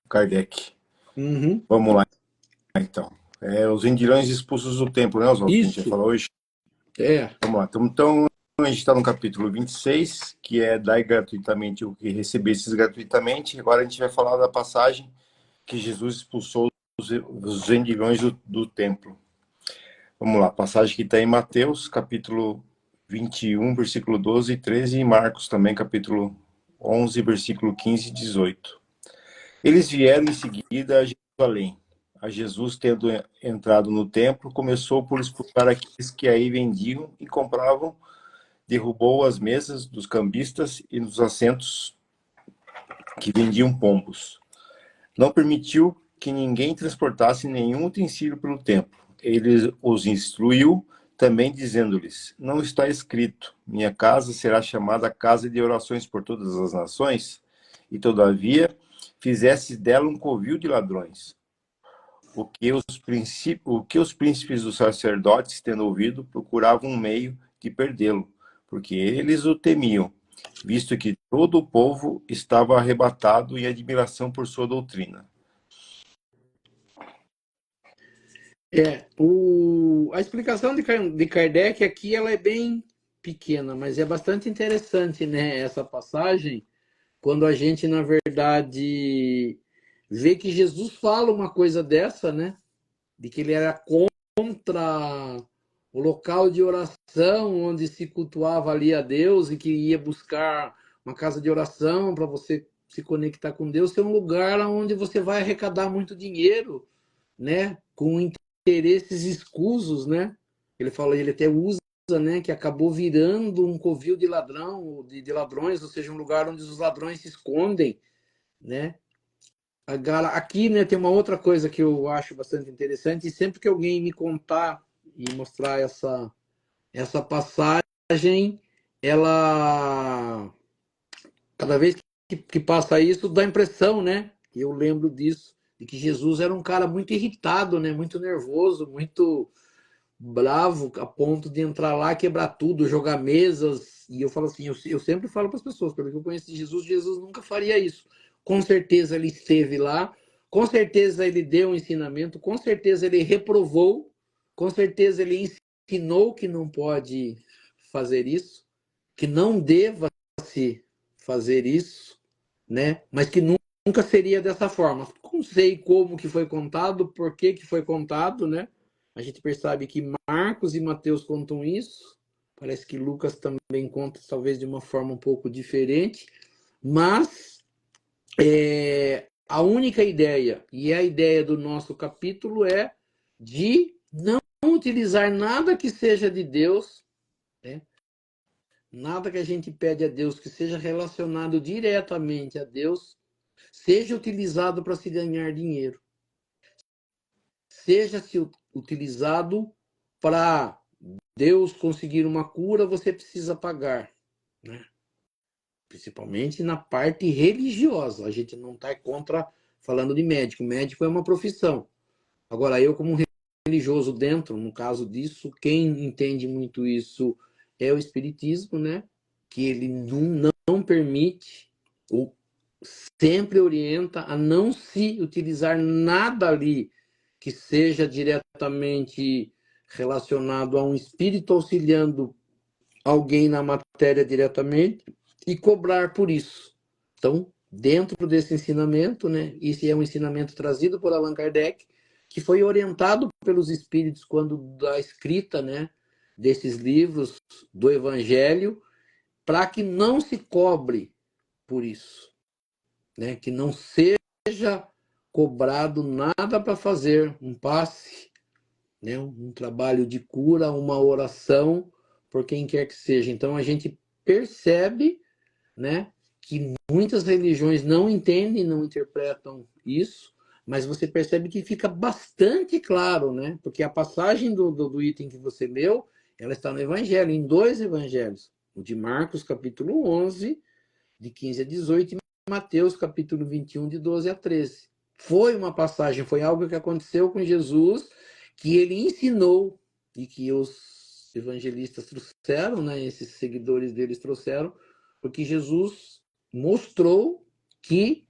Kardec. Uhum. Vamos lá, então. Os indilhões expulsos do templo, né, Oswaldo, que a gente já Isso, falou hoje. é. Vamos lá. Então, a gente está no capítulo 26, que é dar gratuitamente o que recebesses gratuitamente. Agora a gente vai falar da passagem que Jesus expulsou os vendilhões do templo. Vamos lá, passagem que está em Mateus, capítulo 21, versículo 12 e 13, e Marcos também, capítulo 11, versículo 15 e 18. Eles vieram em seguida a Jerusalém. A Jesus, tendo entrado no templo, começou por expulsar aqueles que aí vendiam e compravam, derrubou as mesas dos cambistas e nos assentos que vendiam pombos. Não permitiu que ninguém transportasse nenhum utensílio pelo templo. Ele os instruiu também dizendo-lhes: Não está escrito, minha casa será chamada casa de orações por todas as nações? E todavia fizesse dela um covil de ladrões. O que os príncipes dos sacerdotes, tendo ouvido, procuravam um meio de perdê-lo, porque eles o temiam, visto que todo o povo estava arrebatado em admiração por sua doutrina. A explicação de Kardec aqui ela é bem pequena, mas é bastante interessante, né? Essa passagem, quando a gente, na verdade, vê que Jesus fala uma coisa dessa, né? De que ele era contra o local de oração onde se cultuava ali a Deus e que ia buscar uma casa de oração para você se conectar com Deus, ser um lugar onde você vai arrecadar muito dinheiro, né? Com interesses escusos, né? Ele fala, ele até usa, né? Que acabou virando um covil de ladrão, de ladrões, ou seja, um lugar onde os ladrões se escondem, né? Aqui, né, tem uma outra coisa que eu acho bastante interessante, e sempre que alguém me contar e mostrar essa passagem, ela, cada vez que passa isso, dá a impressão, né, e eu lembro disso, de que Jesus era um cara muito irritado, né, muito nervoso, muito bravo, a ponto de entrar lá, quebrar tudo, jogar mesas. E eu falo assim, eu sempre falo para as pessoas, pelo que eu conheço de Jesus, Jesus nunca faria isso. Com certeza ele esteve lá, com certeza ele deu um ensinamento, com certeza ele reprovou, com certeza ele ensinou que não pode fazer isso, que não deva se fazer isso, né? Mas que nunca seria dessa forma. Não sei como que foi contado, por que que foi contado, né? A gente percebe que Marcos e Mateus contam isso. Parece que Lucas também conta, talvez de uma forma um pouco diferente. Mas a única ideia, e a ideia do nosso capítulo é de não utilizar nada que seja de Deus, né? Nada que a gente pede a Deus que seja relacionado diretamente a Deus, seja utilizado para se ganhar dinheiro. Seja se utilizado para Deus conseguir uma cura, você precisa pagar, né? Principalmente na parte religiosa. A gente não está contra falando de médico. Médico é uma profissão. Agora, eu como religioso dentro, no caso disso, quem entende muito isso é o espiritismo, né? Que ele não permite ou sempre orienta a não se utilizar nada ali que seja diretamente relacionado a um espírito auxiliando alguém na matéria diretamente e cobrar por isso. Então, dentro desse ensinamento, né, esse é um ensinamento trazido por Allan Kardec, que foi orientado pelos espíritos quando da escrita, né, desses livros do Evangelho, para que não se cobre por isso, né, que não seja cobrado nada para fazer um passe, né, um trabalho de cura, uma oração por quem quer que seja. Então a gente percebe, né, que muitas religiões não entendem, não interpretam isso, Mas você percebe que fica bastante claro, né? Porque a passagem do item que você leu, ela está no Evangelho, em dois Evangelhos. O de Marcos, capítulo 11, de 15 a 18, e Mateus, capítulo 21, de 12 a 13. Foi uma passagem, foi algo que aconteceu com Jesus, que ele ensinou e que os evangelistas trouxeram, né? Esses seguidores deles trouxeram, porque Jesus mostrou que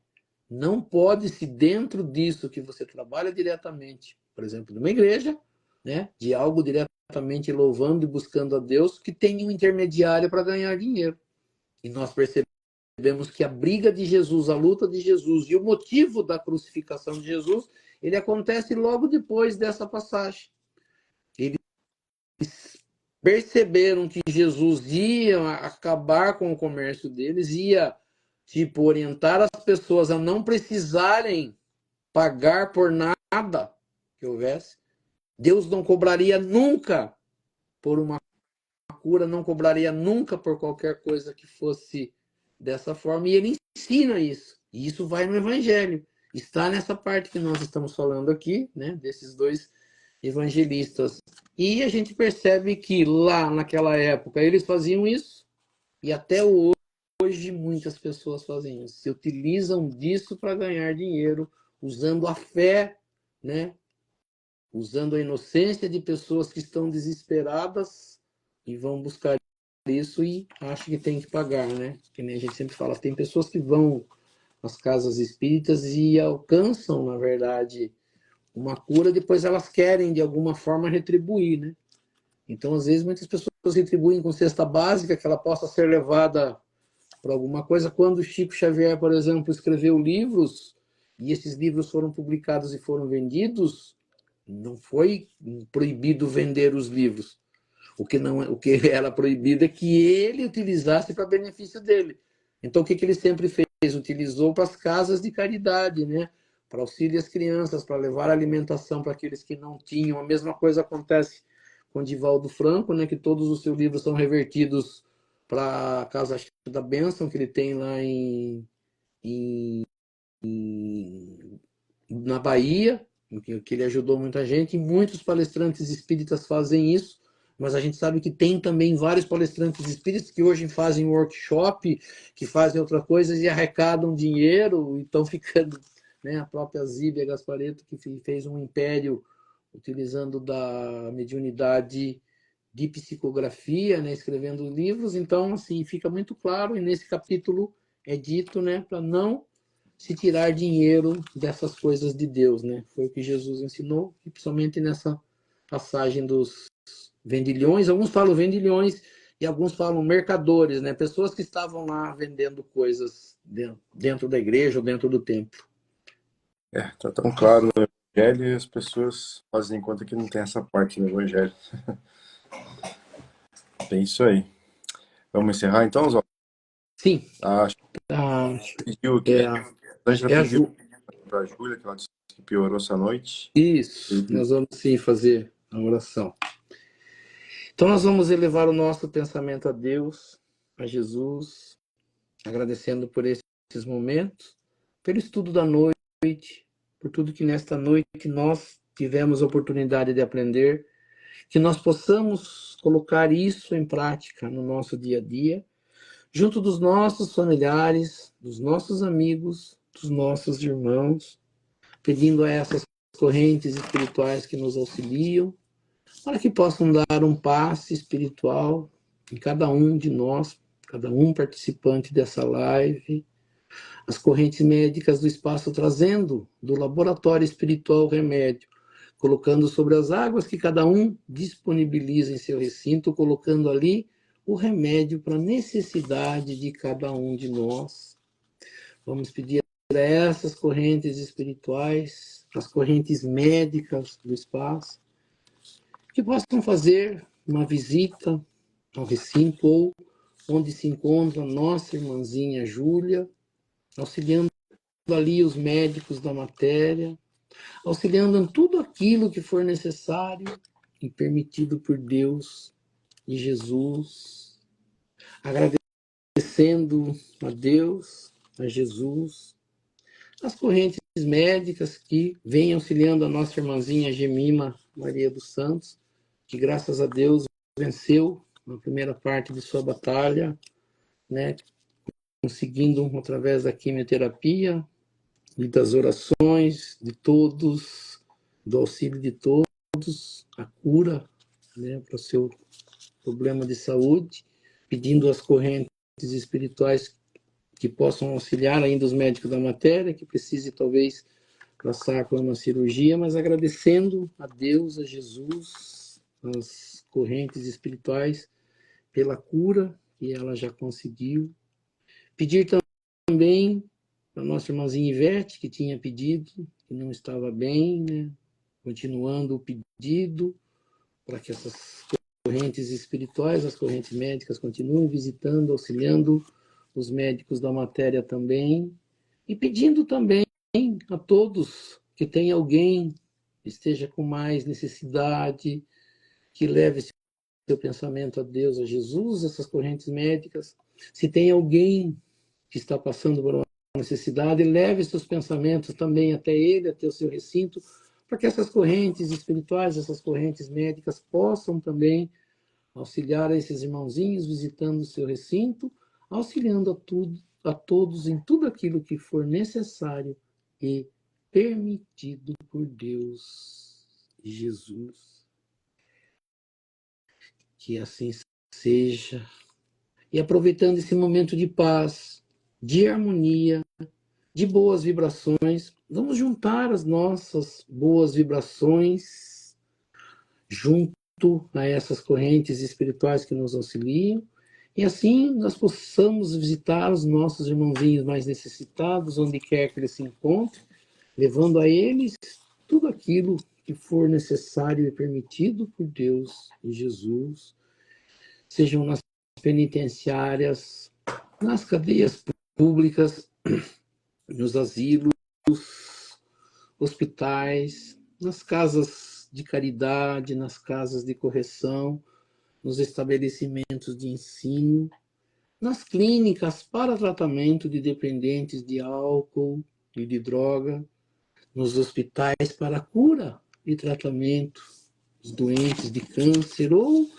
não pode-se, dentro disso que você trabalha diretamente, por exemplo, numa igreja, né, de algo diretamente louvando e buscando a Deus, que tem um intermediário para ganhar dinheiro. E nós percebemos que a briga de Jesus, a luta de Jesus e o motivo da crucificação de Jesus, ele acontece logo depois dessa passagem. Eles perceberam que Jesus ia acabar com o comércio deles, ia tipo orientar as pessoas a não precisarem pagar por nada que houvesse. Deus não cobraria nunca por uma cura, não cobraria nunca por qualquer coisa que fosse dessa forma. E ele ensina isso. E isso vai no Evangelho. Está nessa parte que nós estamos falando aqui, né? Desses dois evangelistas. E a gente percebe que lá naquela época eles faziam isso. E até hoje muitas pessoas fazem isso. Se utilizam disso para ganhar dinheiro, usando a fé, né? Usando a inocência de pessoas que estão desesperadas e vão buscar isso e acham que tem que pagar, né? Que nem a gente sempre fala, tem pessoas que vão às casas espíritas e alcançam, na verdade, uma cura, depois elas querem de alguma forma retribuir, né? Então, às vezes, muitas pessoas retribuem com cesta básica, que ela possa ser levada para alguma coisa. Quando Chico Xavier, por exemplo, escreveu livros, e esses livros foram publicados e foram vendidos, não foi proibido vender os livros. O que era proibido é que ele utilizasse para benefício dele. Então, o que ele sempre fez? Utilizou para as casas de caridade, né? Para auxílio às crianças, para levar alimentação para aqueles que não tinham. A mesma coisa acontece com Divaldo Franco, né? Que todos os seus livros são revertidos para a Casa da Bênção, que ele tem lá em na Bahia, que ele ajudou muita gente, e muitos palestrantes espíritas fazem isso, mas a gente sabe que tem também vários palestrantes espíritas que hoje fazem workshop, que fazem outras coisas e arrecadam dinheiro, e estão ficando, né, a própria Zíbia Gasparetto, que fez um império utilizando da mediunidade de psicografia, né, escrevendo livros. Então, assim, fica muito claro, e nesse capítulo é dito, né, para não se tirar dinheiro dessas coisas de Deus, né? Foi o que Jesus ensinou, e principalmente nessa passagem dos vendilhões. Alguns falam vendilhões e alguns falam mercadores, né? Pessoas que estavam lá vendendo coisas dentro da igreja ou dentro do templo. Tá tão claro no Evangelho e as pessoas fazem conta que não tem essa parte no Evangelho. Tem isso aí. Vamos encerrar então, Zó? Sim. Acho Ah, que pediu aqui. é, A Ângela é a pediu Ju. para a Júlia, que ela disse que piorou essa noite. Isso, nós vamos sim fazer a oração. Então nós vamos elevar o nosso pensamento a Deus, a Jesus, agradecendo por esses momentos, pelo estudo da noite, por tudo que nesta noite nós tivemos a oportunidade de aprender, que nós possamos colocar isso em prática no nosso dia a dia, junto dos nossos familiares, dos nossos amigos, dos nossos irmãos, pedindo a essas correntes espirituais que nos auxiliam, para que possam dar um passe espiritual em cada um de nós, cada um participante dessa live, as correntes médicas do espaço trazendo do laboratório espiritual o remédio, colocando sobre as águas que cada um disponibiliza em seu recinto, colocando ali o remédio para a necessidade de cada um de nós. Vamos pedir a essas correntes espirituais, as correntes médicas do espaço, que possam fazer uma visita ao recinto ou onde se encontra nossa irmãzinha Júlia, auxiliando ali os médicos da matéria, auxiliando em tudo aquilo que for necessário e permitido por Deus e Jesus, agradecendo a Deus, a Jesus, as correntes médicas que vêm auxiliando a nossa irmãzinha Gemima Maria dos Santos, que graças a Deus venceu na primeira parte de sua batalha, né, conseguindo, através da quimioterapia e das orações de todos, do auxílio de todos, a cura, né, para o seu problema de saúde, pedindo às correntes espirituais que possam auxiliar ainda os médicos da matéria, que precise talvez passar por uma cirurgia, mas agradecendo a Deus, a Jesus, as correntes espirituais pela cura que ela já conseguiu. Pedir também para a nossa irmãzinha Ivete, que tinha pedido, que não estava bem, né? Continuando o pedido para que essas correntes espirituais, as correntes médicas continuem visitando, auxiliando os médicos da matéria também, e pedindo também a todos que tem alguém que esteja com mais necessidade, que leve seu pensamento a Deus, a Jesus, essas correntes médicas. Se tem alguém que está passando por uma necessidade, leve seus pensamentos também até ele, até o seu recinto, para que essas correntes espirituais, essas correntes médicas possam também auxiliar a esses irmãozinhos visitando o seu recinto, auxiliando a todos em tudo aquilo que for necessário e permitido por Deus e Jesus. Que assim seja. E aproveitando esse momento de paz, de harmonia, de boas vibrações, vamos juntar as nossas boas vibrações junto a essas correntes espirituais que nos auxiliam, e assim nós possamos visitar os nossos irmãozinhos mais necessitados, onde quer que eles se encontrem, levando a eles tudo aquilo que for necessário e permitido por Deus e Jesus, sejam nas penitenciárias, nas cadeias públicas, nos asilos, hospitais, nas casas de caridade, nas casas de correção, nos estabelecimentos de ensino, nas clínicas para tratamento de dependentes de álcool e de droga, nos hospitais para cura e tratamento dos doentes de câncer ou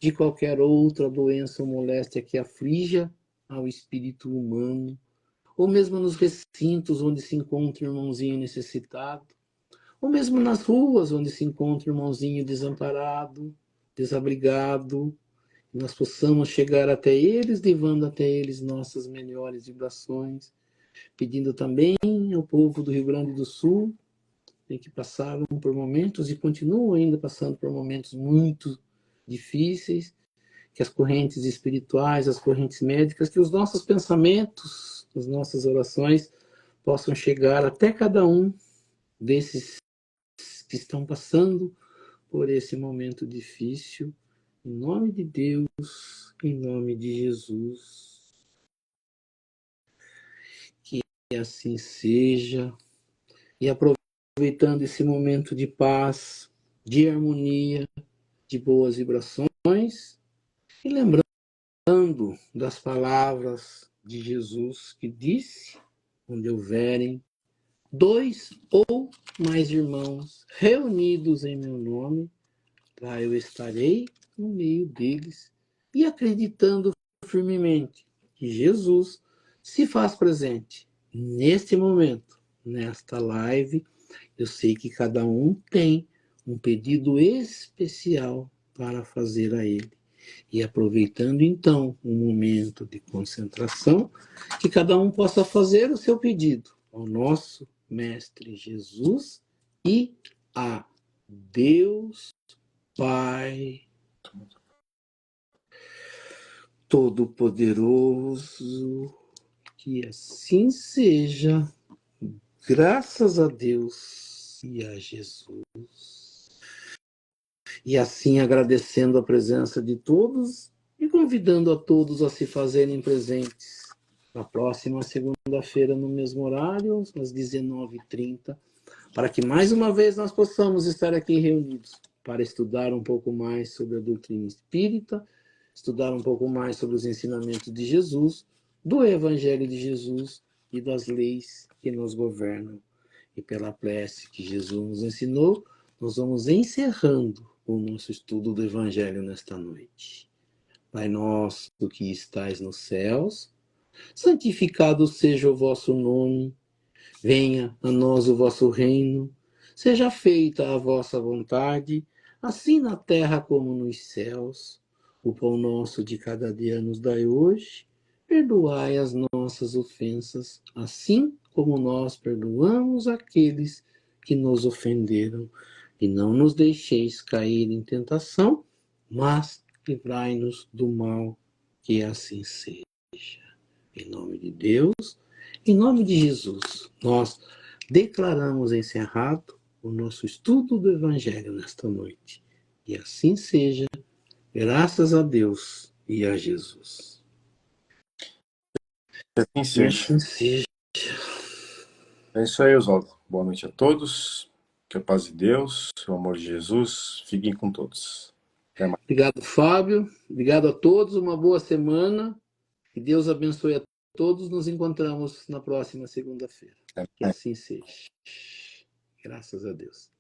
de qualquer outra doença ou moléstia que aflija ao espírito humano, ou mesmo nos recintos onde se encontra o irmãozinho necessitado, ou mesmo nas ruas onde se encontra o irmãozinho desamparado, desabrigado, e nós possamos chegar até eles, levando até eles nossas melhores vibrações, pedindo também ao povo do Rio Grande do Sul, que passaram por momentos e continuam ainda passando por momentos muito difíceis, que as correntes espirituais, as correntes médicas, que os nossos pensamentos, as nossas orações possam chegar até cada um desses que estão passando por esse momento difícil. Em nome de Deus, em nome de Jesus. Que assim seja. E aproveitando esse momento de paz, de harmonia, de boas vibrações, e lembrando das palavras de Jesus que disse, onde houverem 2 ou mais irmãos reunidos em meu nome, lá eu estarei no meio deles, e acreditando firmemente que Jesus se faz presente neste momento, nesta live. Eu sei que cada um tem um pedido especial para fazer a ele. E aproveitando então um momento de concentração, que cada um possa fazer o seu pedido ao nosso Mestre Jesus e a Deus Pai Todo-Poderoso, que assim seja, graças a Deus e a Jesus. E assim agradecendo a presença de todos e convidando a todos a se fazerem presentes na próxima segunda-feira, no mesmo horário, às 19h30, para que mais uma vez nós possamos estar aqui reunidos para estudar um pouco mais sobre a doutrina espírita, estudar um pouco mais sobre os ensinamentos de Jesus, do Evangelho de Jesus e das leis que nos governam. e pela prece que Jesus nos ensinou, nós vamos encerrando o nosso estudo do Evangelho nesta noite. Pai nosso que estais nos céus, santificado seja o vosso nome, venha a nós o vosso reino, seja feita a vossa vontade, assim na terra como nos céus. O pão nosso de cada dia nos dai hoje, perdoai as nossas ofensas, assim como nós perdoamos aqueles que nos ofenderam. E não nos deixeis cair em tentação, mas livrai-nos do mal, que assim seja. Em nome de Deus, em nome de Jesus, nós declaramos encerrado o nosso estudo do Evangelho nesta noite. E assim seja, graças a Deus e a Jesus. Que assim E seja. assim seja. É isso aí, Oswaldo. Boa noite a todos. Que a paz de Deus, o amor de Jesus, fiquem com todos. Até mais. Obrigado, Fábio. Obrigado a todos. Uma boa semana. Que Deus abençoe a todos. Nos encontramos na próxima segunda-feira. Até Que mais. assim seja. Graças a Deus.